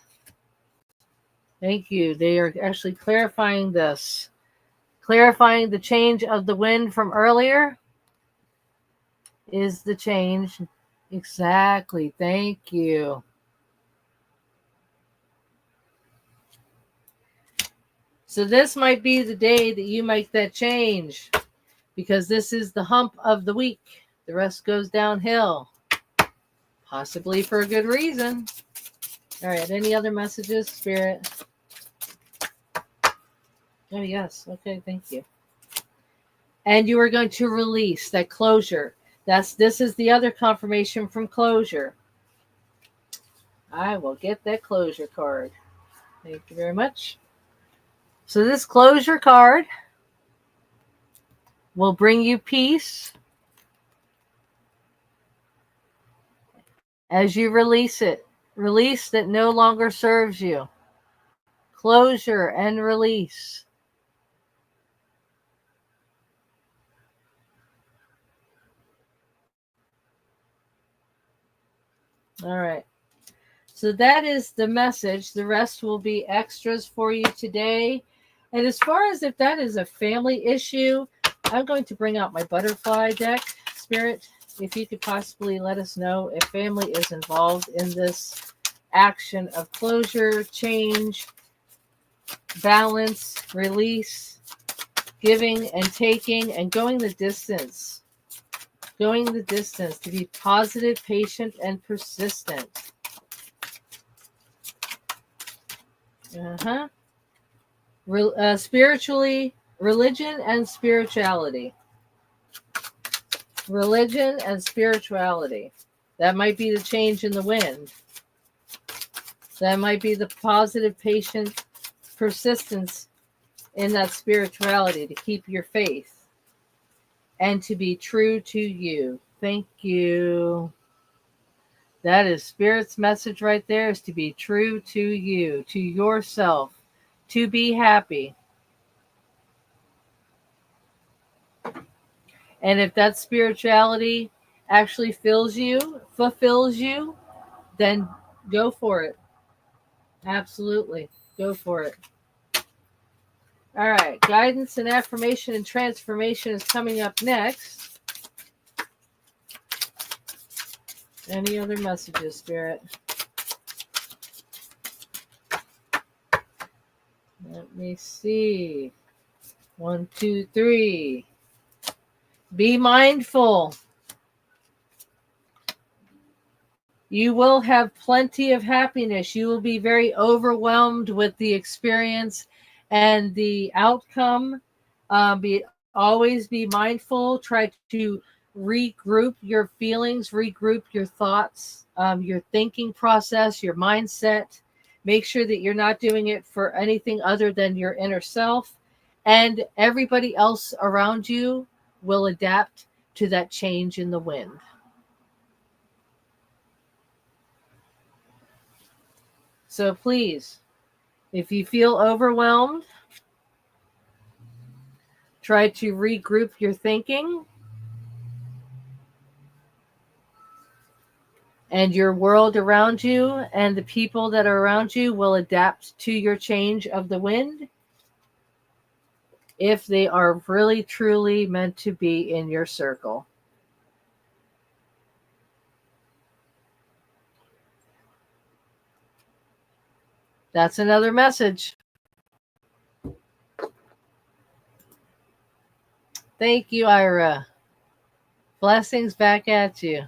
Thank you. They are actually clarifying this. Clarifying the change of the wind from earlier is the change. Exactly. Thank you. So this might be the day that you make that change, because this is the hump of the week. The rest goes downhill, possibly for a good reason. All right. Any other messages, Spirit? Oh, yes. Okay. Thank you. And you are going to release that closure. This is the other confirmation from closure. I will get that closure card. Thank you very much. So this closure card will bring you peace as you release it. Release that no longer serves you. Closure and release. All right. So that is the message. The rest will be extras for you today. And as far as if that is a family issue, I'm going to bring out my butterfly deck, Spirit. If you could possibly let us know if family is involved in this action of closure, change, balance, release, giving and taking, and going the distance. Going the distance to be positive, patient, and persistent. Spiritually, religion and spirituality. Religion and spirituality. That might be the change in the wind. That might be the positive, patient persistence in that spirituality to keep your faith and to be true to you. Thank you. That is Spirit's message right there, is to be true to you, to yourself, to be happy. And if that spirituality actually fills you, fulfills you, then go for it. Absolutely. Go for it. All right. Guidance and affirmation and transformation is coming up next. Any other messages, Spirit? Let me see. 1, 2, 3. Be mindful. You will have plenty of happiness. You will be very overwhelmed with the experience and the outcome. Always be mindful. Try to regroup your feelings, regroup your thoughts, your thinking process, your mindset. Make sure that you're not doing it for anything other than your inner self. And everybody else around you will adapt to that change in the wind. So please, if you feel overwhelmed, try to regroup your thinking, and your world around you and the people that are around you will adapt to your change of the wind if they are really truly meant to be in your circle. That's another message. Thank you, Ira. Blessings back at you.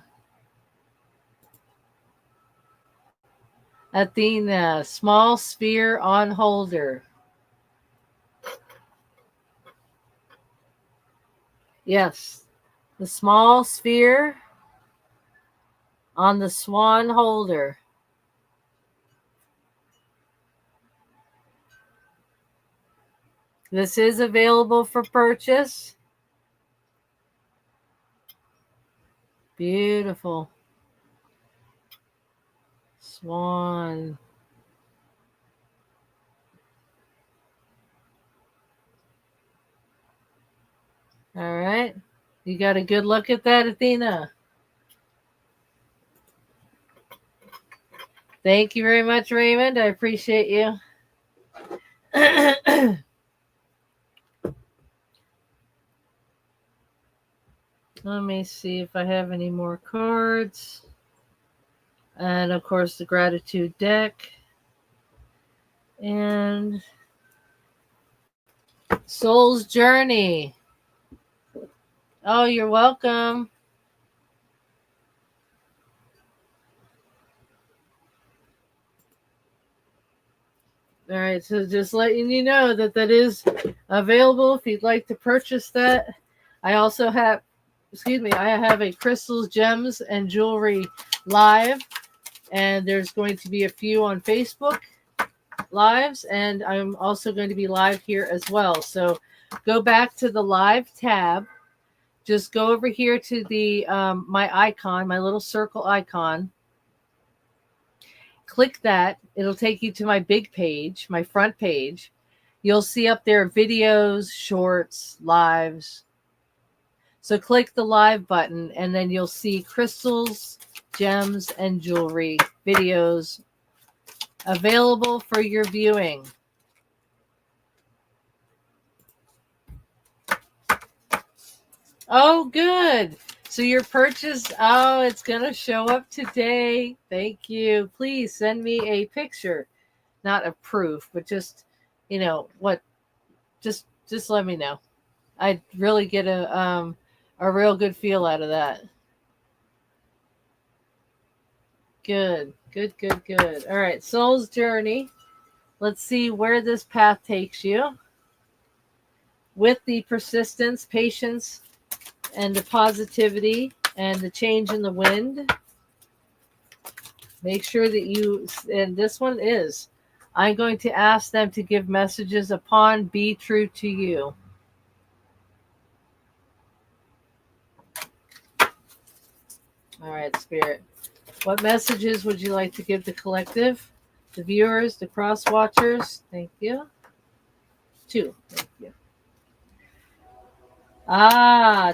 Athena, small sphere on holder. Yes, the small sphere on the swan holder. This is available for purchase. Beautiful. Swan. All right. You got a good look at that, Athena? Thank you very much, Raymond. I appreciate you. Let me see if I have any more cards. And of course, the gratitude deck. And Soul's Journey. Oh, you're welcome. All right, so just letting you know that that is available if you'd like to purchase that. I also have, I have a crystals, gems, and jewelry live, and there's going to be a few on Facebook lives, and I'm also going to be live here as well. So go back to the live tab. Just go over here to the my icon, my little circle icon. Click that. It'll take you to my big page, my front page. You'll see up there videos, shorts, lives. So click the live button, and then you'll see crystals, gems, and jewelry videos available for your viewing. Oh, good. So your purchase, it's going to show up today. Thank you. Please send me a picture, not a proof, but just, just let me know. I'd really get a real good feel out of that. Good. All right. Soul's Journey. Let's see where this path takes you. With the persistence, patience, and the positivity and the change in the wind, make sure that you, and this one is, I'm going to ask them to give messages upon be true to you. All right, Spirit. What messages would you like to give the collective, the viewers, the cross watchers? Thank you. 2. Thank you.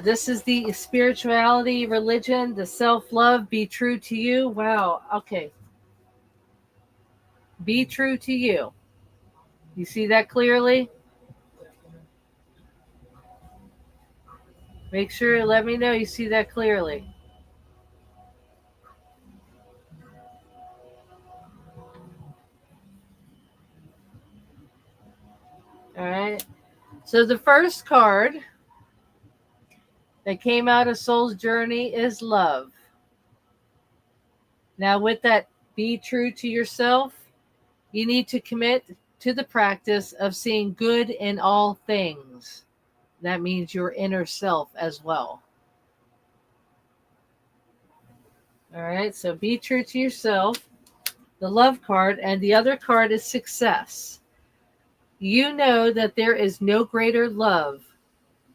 This is the spirituality, religion, the self-love, be true to you. Wow. Okay. Be true to you. You see that clearly? Make sure, let me know you see that clearly. All right. So the first card that came out of Soul's Journey is love. Now, with that, be true to yourself. You need to commit to the practice of seeing good in all things. That means your inner self as well. All right, so be true to yourself. The love card, and the other card is success. You know that there is no greater love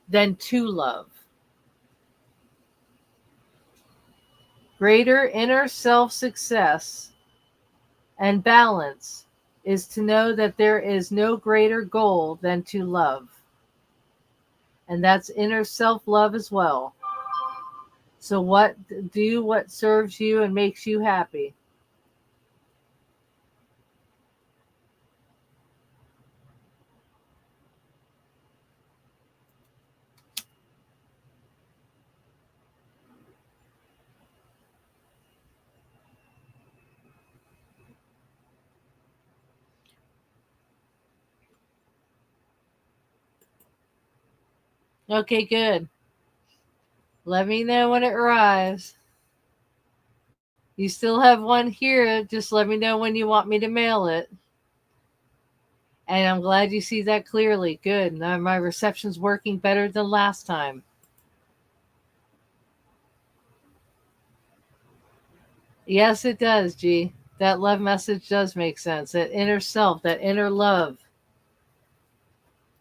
than to love. Greater inner self success and balance is to know that there is no greater goal than to love. And that's inner self love as well. So do what serves you and makes you happy. Okay, good. Let me know when it arrives. You still have one here. Just let me know when you want me to mail it. And I'm glad you see that clearly. Good. Now my reception's working better than last time. Yes, it does, G. That love message does make sense. That inner self, that inner love.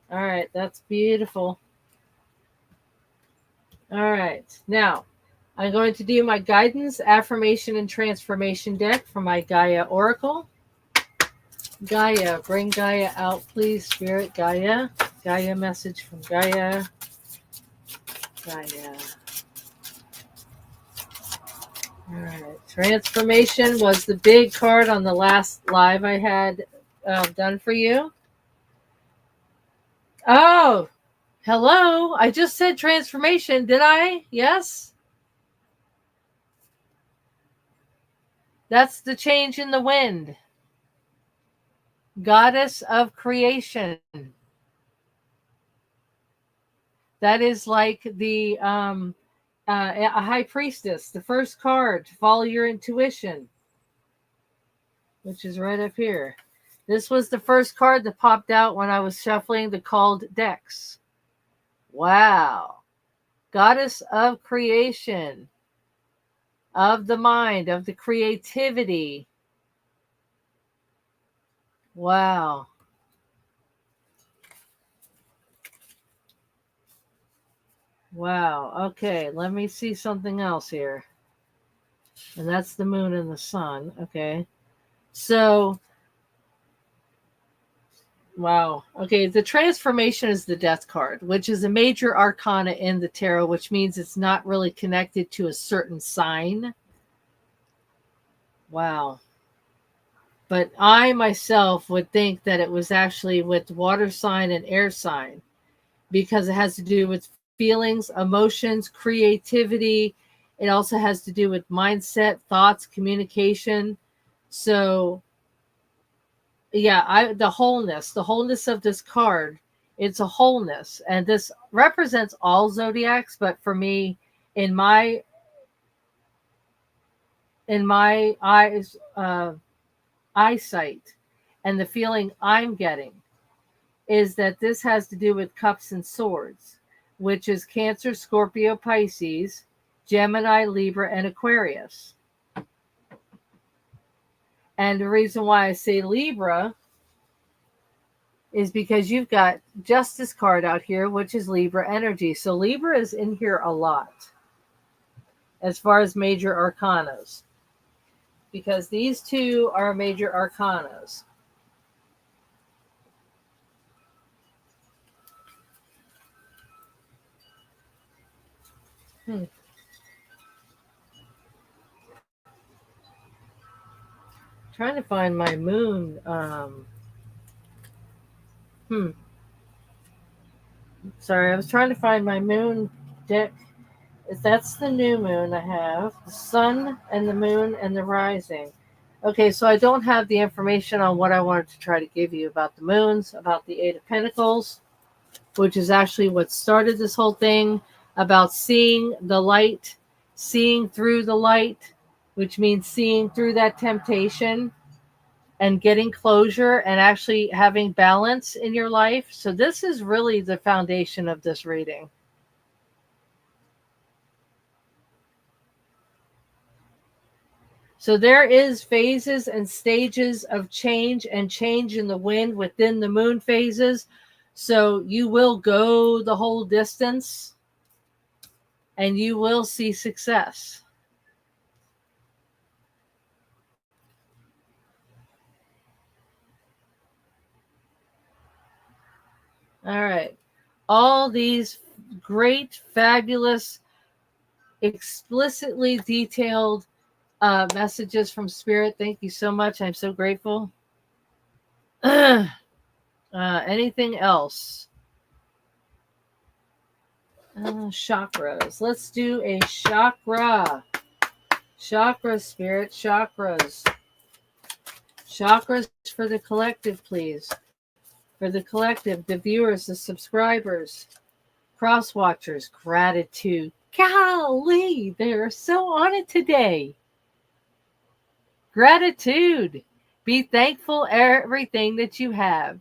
All right, that's beautiful. All right, now I'm going to do my guidance, affirmation, and transformation deck for my Gaia Oracle. Gaia, bring Gaia out, please, Spirit. Gaia. Gaia message from Gaia. Gaia. All right. Transformation was the big card on the last live I had done for you. Oh, hello. I just said transformation. Did I? Yes. That's the change in the wind. Goddess of creation. That is like the a high priestess, the first card, follow your intuition, which is right up here. This was the first card that popped out when I was shuffling the called decks. Wow. Goddess of creation, of the mind, of the creativity. Wow. Wow. Okay, let me see something else here. And that's the moon and the sun. Okay. So, wow. Okay, the transformation is the death card, which is a major arcana in the tarot, which means it's not really connected to a certain sign. Wow. But I myself would think that it was actually with water sign and air sign because it has to do with feelings, emotions, creativity. It also has to do with mindset, thoughts, communication. So, yeah, the wholeness of this card, it's a wholeness. And this represents all zodiacs, but for me, in my eyes, eyesight, and the feeling I'm getting is that this has to do with cups and swords, which is Cancer, Scorpio, Pisces, Gemini, Libra, and Aquarius. And the reason why I say Libra is because you've got Justice card out here, which is Libra energy. So Libra is in here a lot as far as major arcanas, because these two are major arcanas. Trying to find my moon. Sorry, I was trying to find my moon deck. That's the new moon I have. The sun and the moon and the rising. Okay, so I don't have the information on what I wanted to try to give you about the moons, about the Eight of Pentacles, which is actually what started this whole thing, about seeing the light, seeing through the light, which means seeing through that temptation and getting closure and actually having balance in your life. So this is really the foundation of this reading. So there is phases and stages of change and change in the wind within the moon phases. So you will go the whole distance and you will see success. All right. All these great, fabulous, explicitly detailed messages from Spirit. Thank you so much. I'm so grateful. Anything else? Chakras. Let's do a chakra. Chakra, Spirit. Chakras. Chakras for the collective, please. For the collective, the viewers, the subscribers, cross watchers, gratitude. Golly, they're so on it today. Gratitude. Be thankful everything that you have,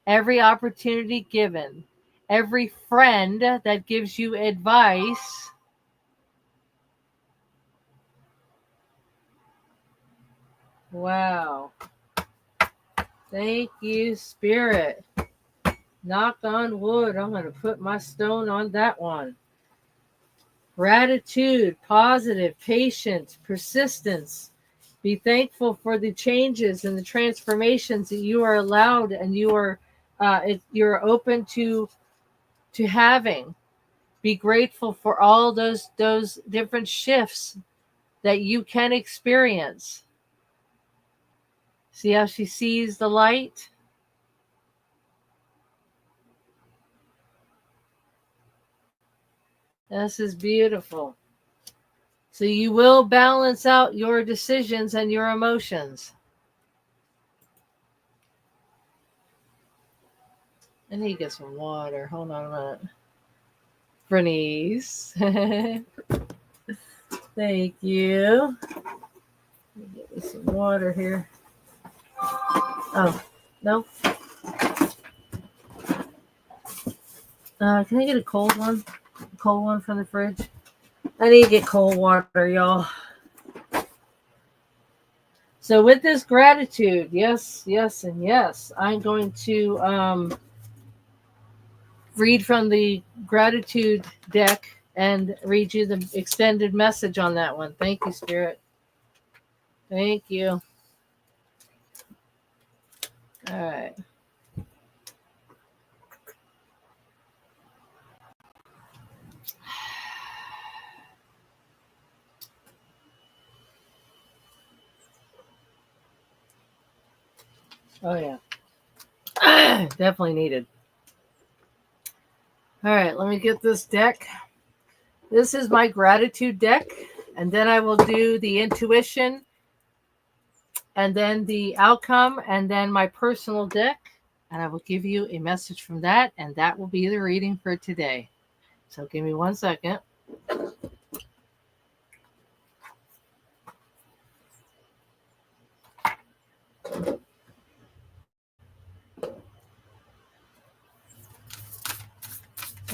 every opportunity given, every friend that gives you advice. Wow. Thank you, Spirit. Knock on wood. I'm going to put my stone on that one. Gratitude, positive, patient, persistence. Be thankful for the changes and the transformations that you are allowed and you're open to having. Be grateful for all those different shifts that you can experience. See how she sees the light? This is beautiful. So you will balance out your decisions and your emotions. I need to get some water. Hold on a minute. Bernice. Thank you. Let me get me some water here. Oh, no. Can I get a cold one? A cold one from the fridge? I need to get cold water, y'all. So with this gratitude, yes, yes, and yes, I'm going to read from the gratitude deck and read you the extended message on that one. Thank you, Spirit. Thank you. All right. Oh, yeah. Definitely needed. All right, let me get this deck. This is my gratitude deck, and then I will do the intuition, and then the outcome, and then my personal deck, and I will give you a message from that, and that will be the reading for today. So give me 1 second.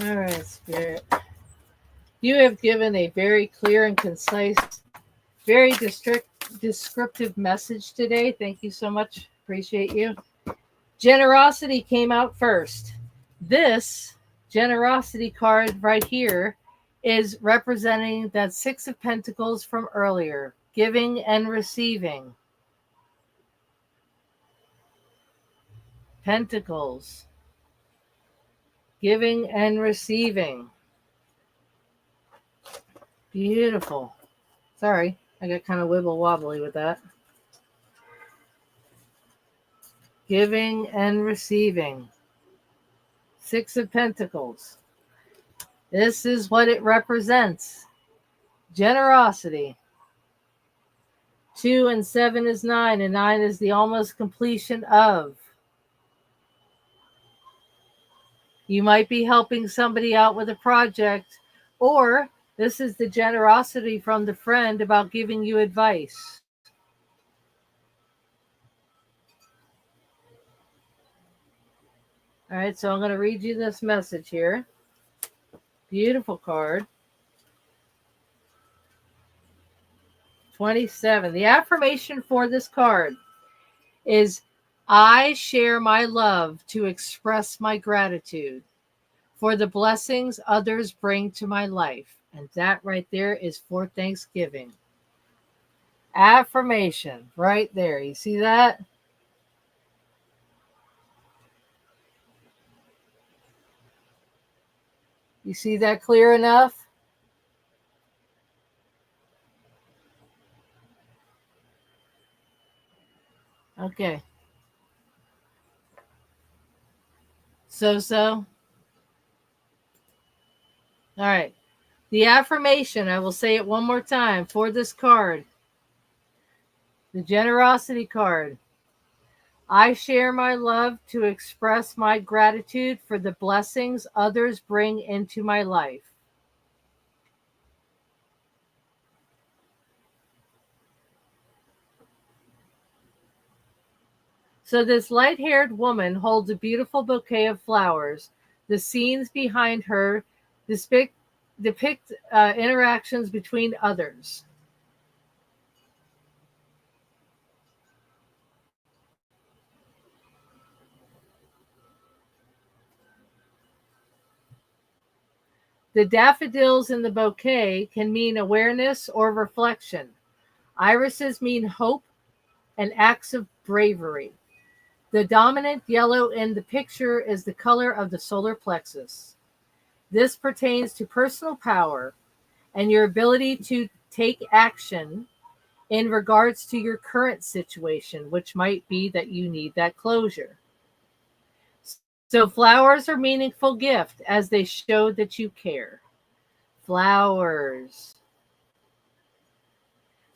All right, Spirit. You have given a very clear and concise, very descriptive message today. Thank you so much. Appreciate you. Generosity came out first. This generosity card right here is representing that Six of Pentacles from earlier, giving and receiving. Pentacles, giving and receiving. Beautiful. Sorry, I got kind of wibble wobbly with that. Giving and receiving. Six of Pentacles. This is what it represents. Generosity. 2 and 7 is 9, and 9 is the almost completion of. You might be helping somebody out with a project, or this is the generosity from the friend about giving you advice. All right, so I'm going to read you this message here. Beautiful card. 27. The affirmation for this card is, I share my love to express my gratitude for the blessings others bring to my life. And that right there is for Thanksgiving. Affirmation right there. You see that? You see that clear enough? Okay. So. All right. The affirmation, I will say it one more time for this card. The generosity card. I share my love to express my gratitude for the blessings others bring into my life. So this light-haired woman holds a beautiful bouquet of flowers. The scenes behind her depict interactions between others. The daffodils in the bouquet can mean awareness or reflection. Irises mean hope and acts of bravery. The dominant yellow in the picture is the color of the solar plexus. This pertains to personal power and your ability to take action in regards to your current situation, which might be that you need that closure. So flowers are a meaningful gift as they show that you care. Flowers.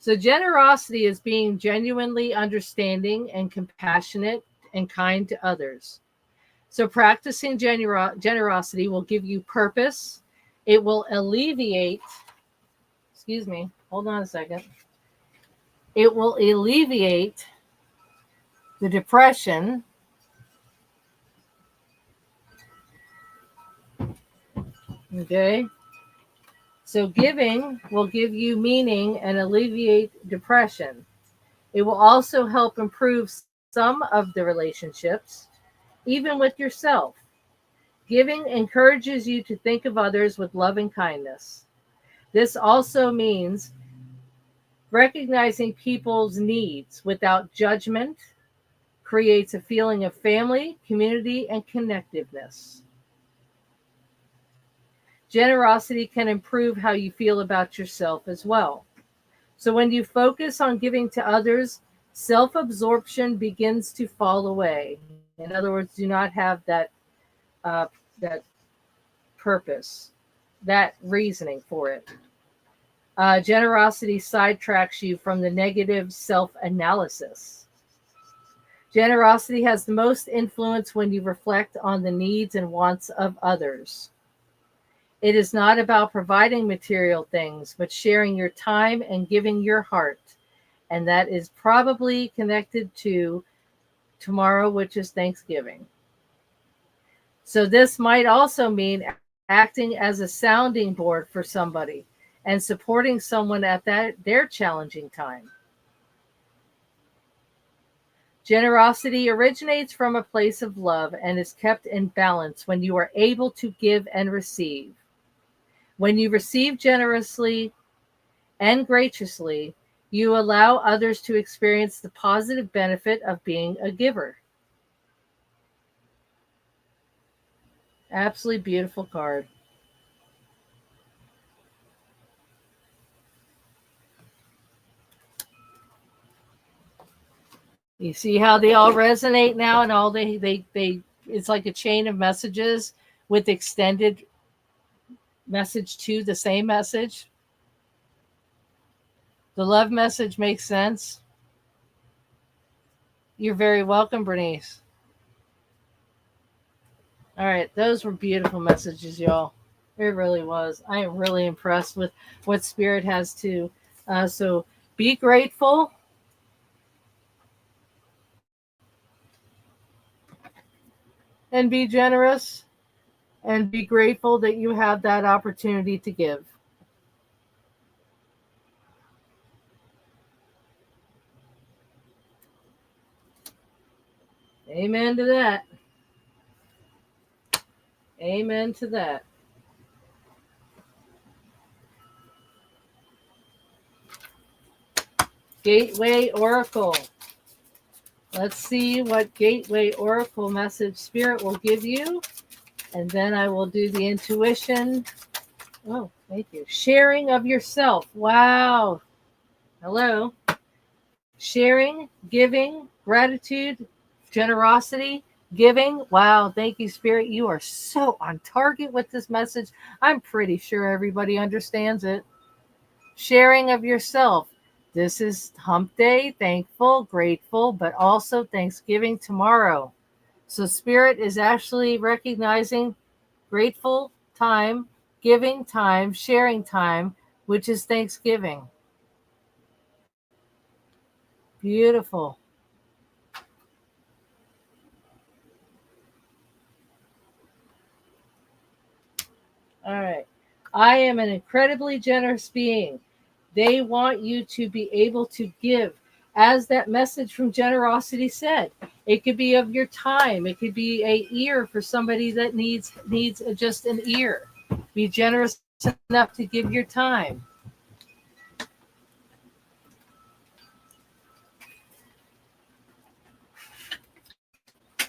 So generosity is being genuinely understanding and compassionate and kind to others. So practicing generosity will give you purpose. It will alleviate, hold on a second. It will alleviate the depression, okay? So giving will give you meaning and alleviate depression. It will also help improve some of the relationships, even with yourself. Giving encourages you to think of others with love and kindness. This also means recognizing people's needs without judgment creates a feeling of family, community, and connectiveness. Generosity can improve how you feel about yourself as well. So when you focus on giving to others, self-absorption begins to fall away. In other words, do not have that purpose, that reasoning for it. Generosity sidetracks you from the negative self-analysis. Generosity has the most influence when you reflect on the needs and wants of others. It is not about providing material things, but sharing your time and giving your heart. And that is probably connected to tomorrow, which is Thanksgiving. So this might also mean acting as a sounding board for somebody and supporting someone at their challenging time. Generosity originates from a place of love and is kept in balance when you are able to give and receive. When you receive generously and graciously, you allow others to experience the positive benefit of being a giver. Absolutely beautiful card. You see how they all resonate now, and all they it's like a chain of messages with extended message 2 the same message? The love message makes sense. You're very welcome, Bernice. All right, those were beautiful messages, y'all. It really was. I am really impressed with what Spirit has to. So be grateful. And be generous. And be grateful that you have that opportunity to give. Amen to that. Amen to that. Gateway Oracle. Let's see what Gateway Oracle message Spirit will give you. And then I will do the intuition. Oh, thank you. Sharing of yourself. Wow. Hello. Sharing, giving, gratitude, generosity, giving. Wow. Thank you, Spirit. You are so on target with this message. I'm pretty sure everybody understands it. Sharing of yourself. This is Hump Day, thankful, grateful, but also Thanksgiving tomorrow. So Spirit is actually recognizing grateful time, giving time, sharing time, which is Thanksgiving. Beautiful. All right. I am an incredibly generous being. They want you to be able to give. As that message from generosity said, it could be of your time. It could be a ear for somebody that needs just an ear. Be generous enough to give your time.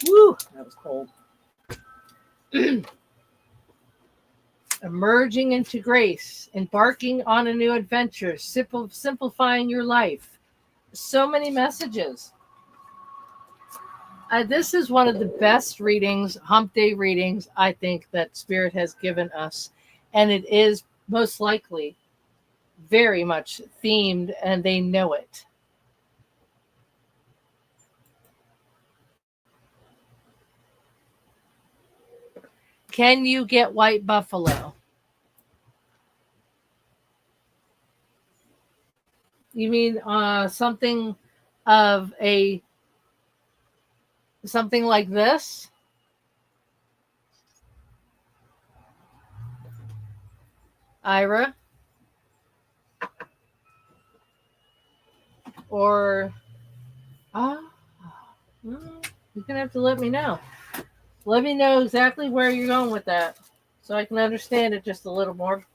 Woo, that was cold. Emerging into grace, embarking on a new adventure, simplifying your life. So many messages. This is one of the best readings, Hump Day readings, I think, that Spirit has given us. And it is most likely very much themed, and they know it. Can you get white buffalo? You mean something of a something like this? Ira? Or you're gonna have to let me know. Let me know exactly where you're going with that, so I can understand it just a little more.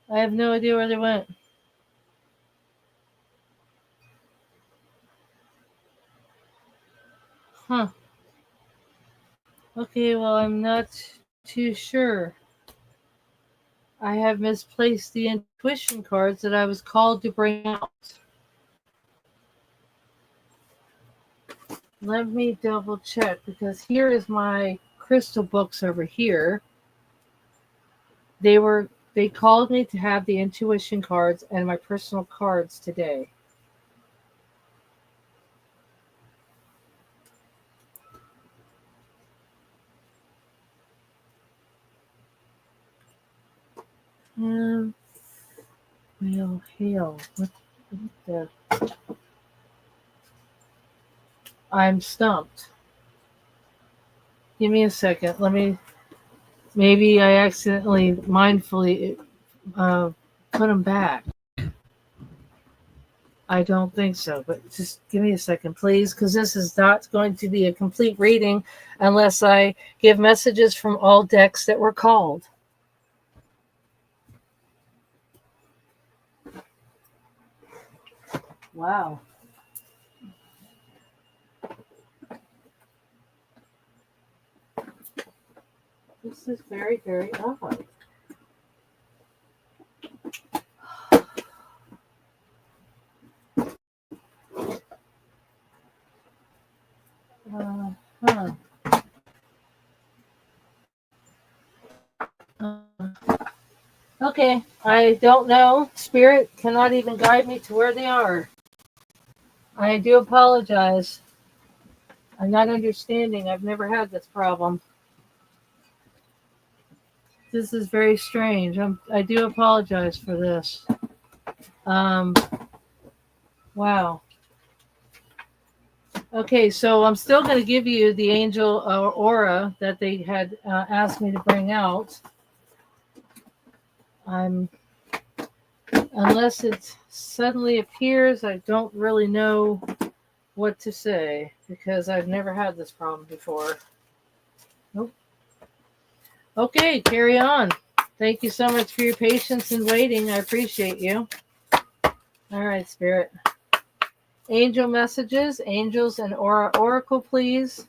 I have no idea where they went. Huh. Okay, well, I'm not too sure. I have misplaced the intuition cards that I was called to bring out. Let me double check, because here is my crystal books over here. They called me to have the intuition cards and my personal cards today. Well, hell, what the? I'm stumped. Give me a second. Maybe I accidentally, mindfully put them back. I don't think so, but just give me a second, please, because this is not going to be a complete reading unless I give messages from all decks that were called. Wow. This is very, very odd. Huh. Okay, I don't know. Spirit cannot even guide me to where they are. I do apologize. I'm not understanding. I've never had this problem. This is very strange. I do apologize for this. Um, wow. Okay, so I'm still going to give you the angel aura that they had asked me to bring out. Unless it suddenly appears, I don't really know what to say because I've never had this problem before. Nope. Okay, carry on. Thank you so much for your patience and waiting. I appreciate you. All right, Spirit. Angel messages, angels and oracle, please.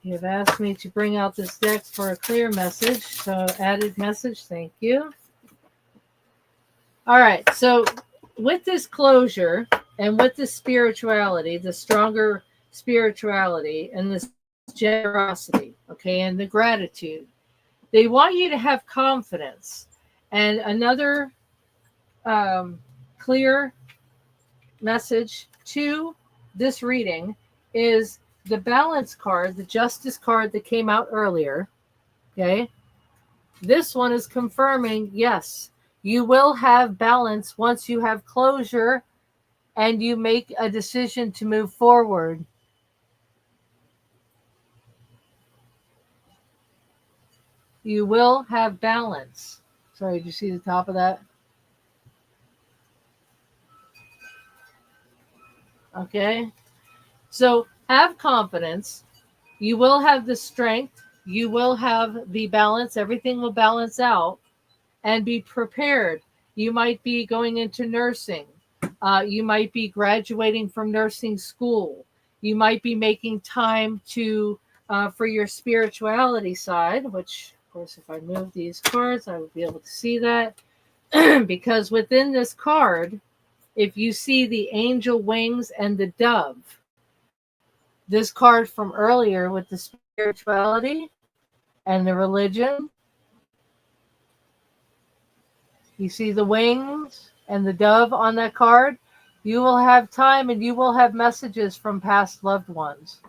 You have asked me to bring out this deck for a clear message, so added message, thank you. All right, so with this closure and with this spirituality, the stronger spirituality and this generosity, okay, and the gratitude, they want you to have confidence. And another clear message to this reading is the balance card, the justice card that came out earlier. Okay. This one is confirming, yes, you will have balance once you have closure and you make a decision to move forward. You will have balance. Sorry, did you see the top of that? Okay. So have confidence. You will have the strength. You will have the balance. Everything will balance out. And be prepared. You might be going into nursing. You might be graduating from nursing school. You might be making time to for your spirituality side, which, of course, if I move these cards, I would be able to see that. Because within this card, if you see the angel wings and the dove, this card from earlier with the spirituality and the religion, you see the wings and the dove on that card, you will have time and you will have messages from past loved ones.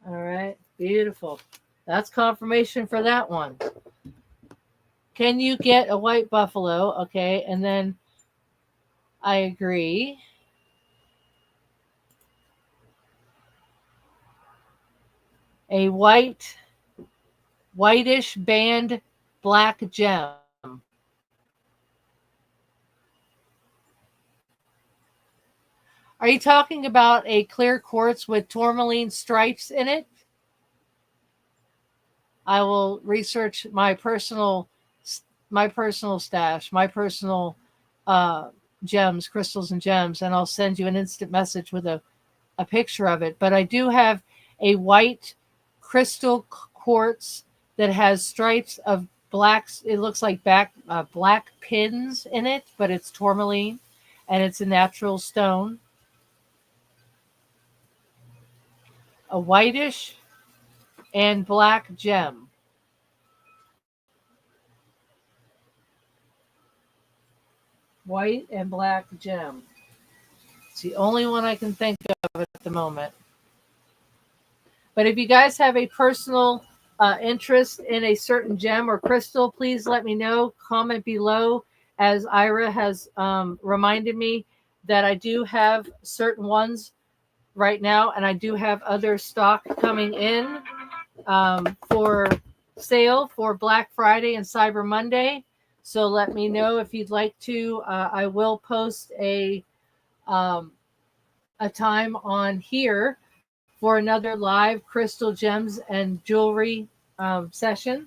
All right, beautiful. That's confirmation for that one. Can you get a white buffalo? Okay, and then I agree. A whitish band black gem. Are you talking about a clear quartz with tourmaline stripes in it? I will research my personal stash, my personal gems, crystals and gems, and I'll send you an instant message with a picture of it. But I do have a white crystal quartz that has stripes of blacks. It looks like black pins in it, but it's tourmaline and it's a natural stone. A whitish and black gem. White and black gem. It's the only one I can think of at the moment. But if you guys have a personal interest in a certain gem or crystal, please let me know. Comment below, as Ira has reminded me that I do have certain ones right now, and I do have other stock coming in for sale for Black Friday and Cyber Monday. So let me know if you'd like to. I will post a a time on here for another live crystal gems and jewelry session.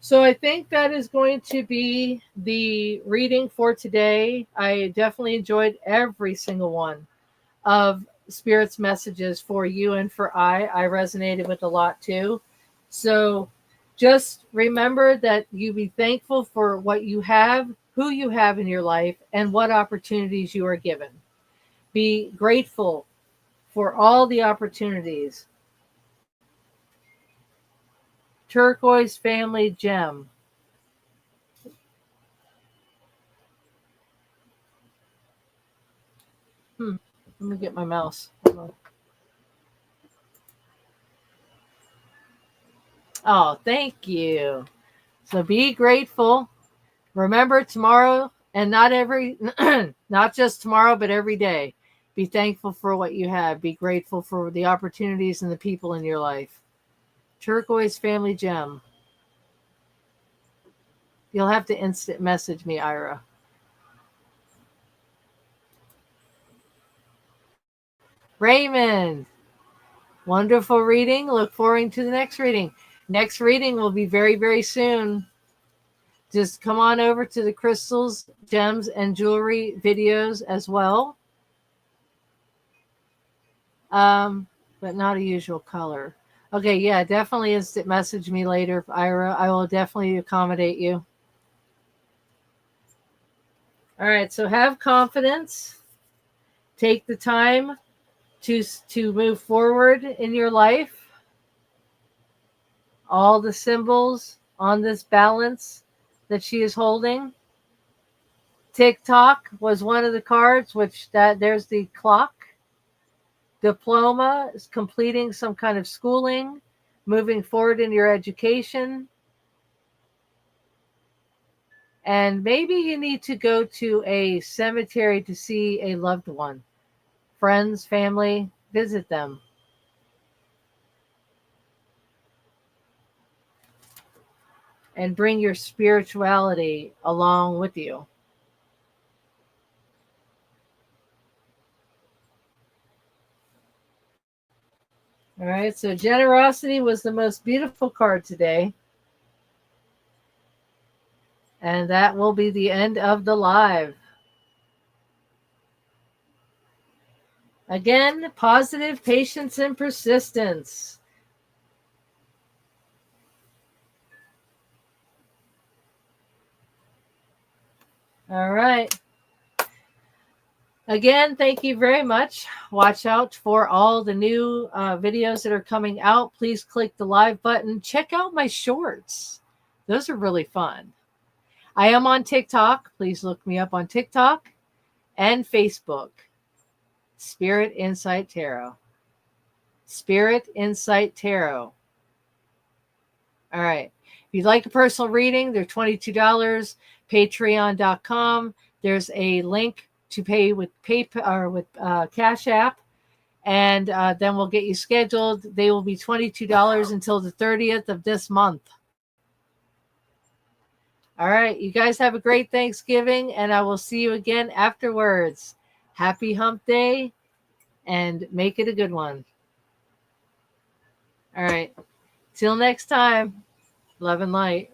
So I think that is going to be the reading for today. I definitely enjoyed every single one of Spirit's messages for you and for I resonated with a lot too. So just remember that you be thankful for what you have, who you have in your life, and what opportunities you are given. Be grateful for all the opportunities. Turquoise family gem. Let me get my mouse. Oh, thank you. So be grateful. Remember tomorrow, and not just tomorrow, but every day. Be thankful for what you have. Be grateful for the opportunities and the people in your life. Turquoise family gem. You'll have to instant message me, Ira. Raymond. Wonderful reading. Look forward to the next reading. Next reading will be very, very soon. Just come on over to the crystals, gems, and jewelry videos as well. But not a usual color. Okay, yeah, definitely instant message me later, Ira. I will definitely accommodate you. All right, so have confidence. Take the time to move forward in your life. All the symbols on this balance that she is holding. TikTok was one of the cards, which there's the clock. Diploma is completing some kind of schooling, moving forward in your education. And maybe you need to go to a cemetery to see a loved one. Friends, family, visit them. And bring your spirituality along with you. All right, so generosity was the most beautiful card today. And that will be the end of the live. Again, positive patience and persistence. All right. Again, thank you very much. Watch out for all the new videos that are coming out. Please click the live button. Check out my shorts. Those are really fun. I am on TikTok. Please look me up on TikTok and Facebook. Spirit Insight Tarot. Spirit Insight Tarot. All right. If you'd like a personal reading, they're $22. Patreon.com. There's a link to pay with PayPal or with Cash App, and then we'll get you scheduled. They will be $22 until the 30th of this month. All right, you guys have a great Thanksgiving, and I will see you again afterwards. Happy Hump Day, and make it a good one. All right, till next time, love and light.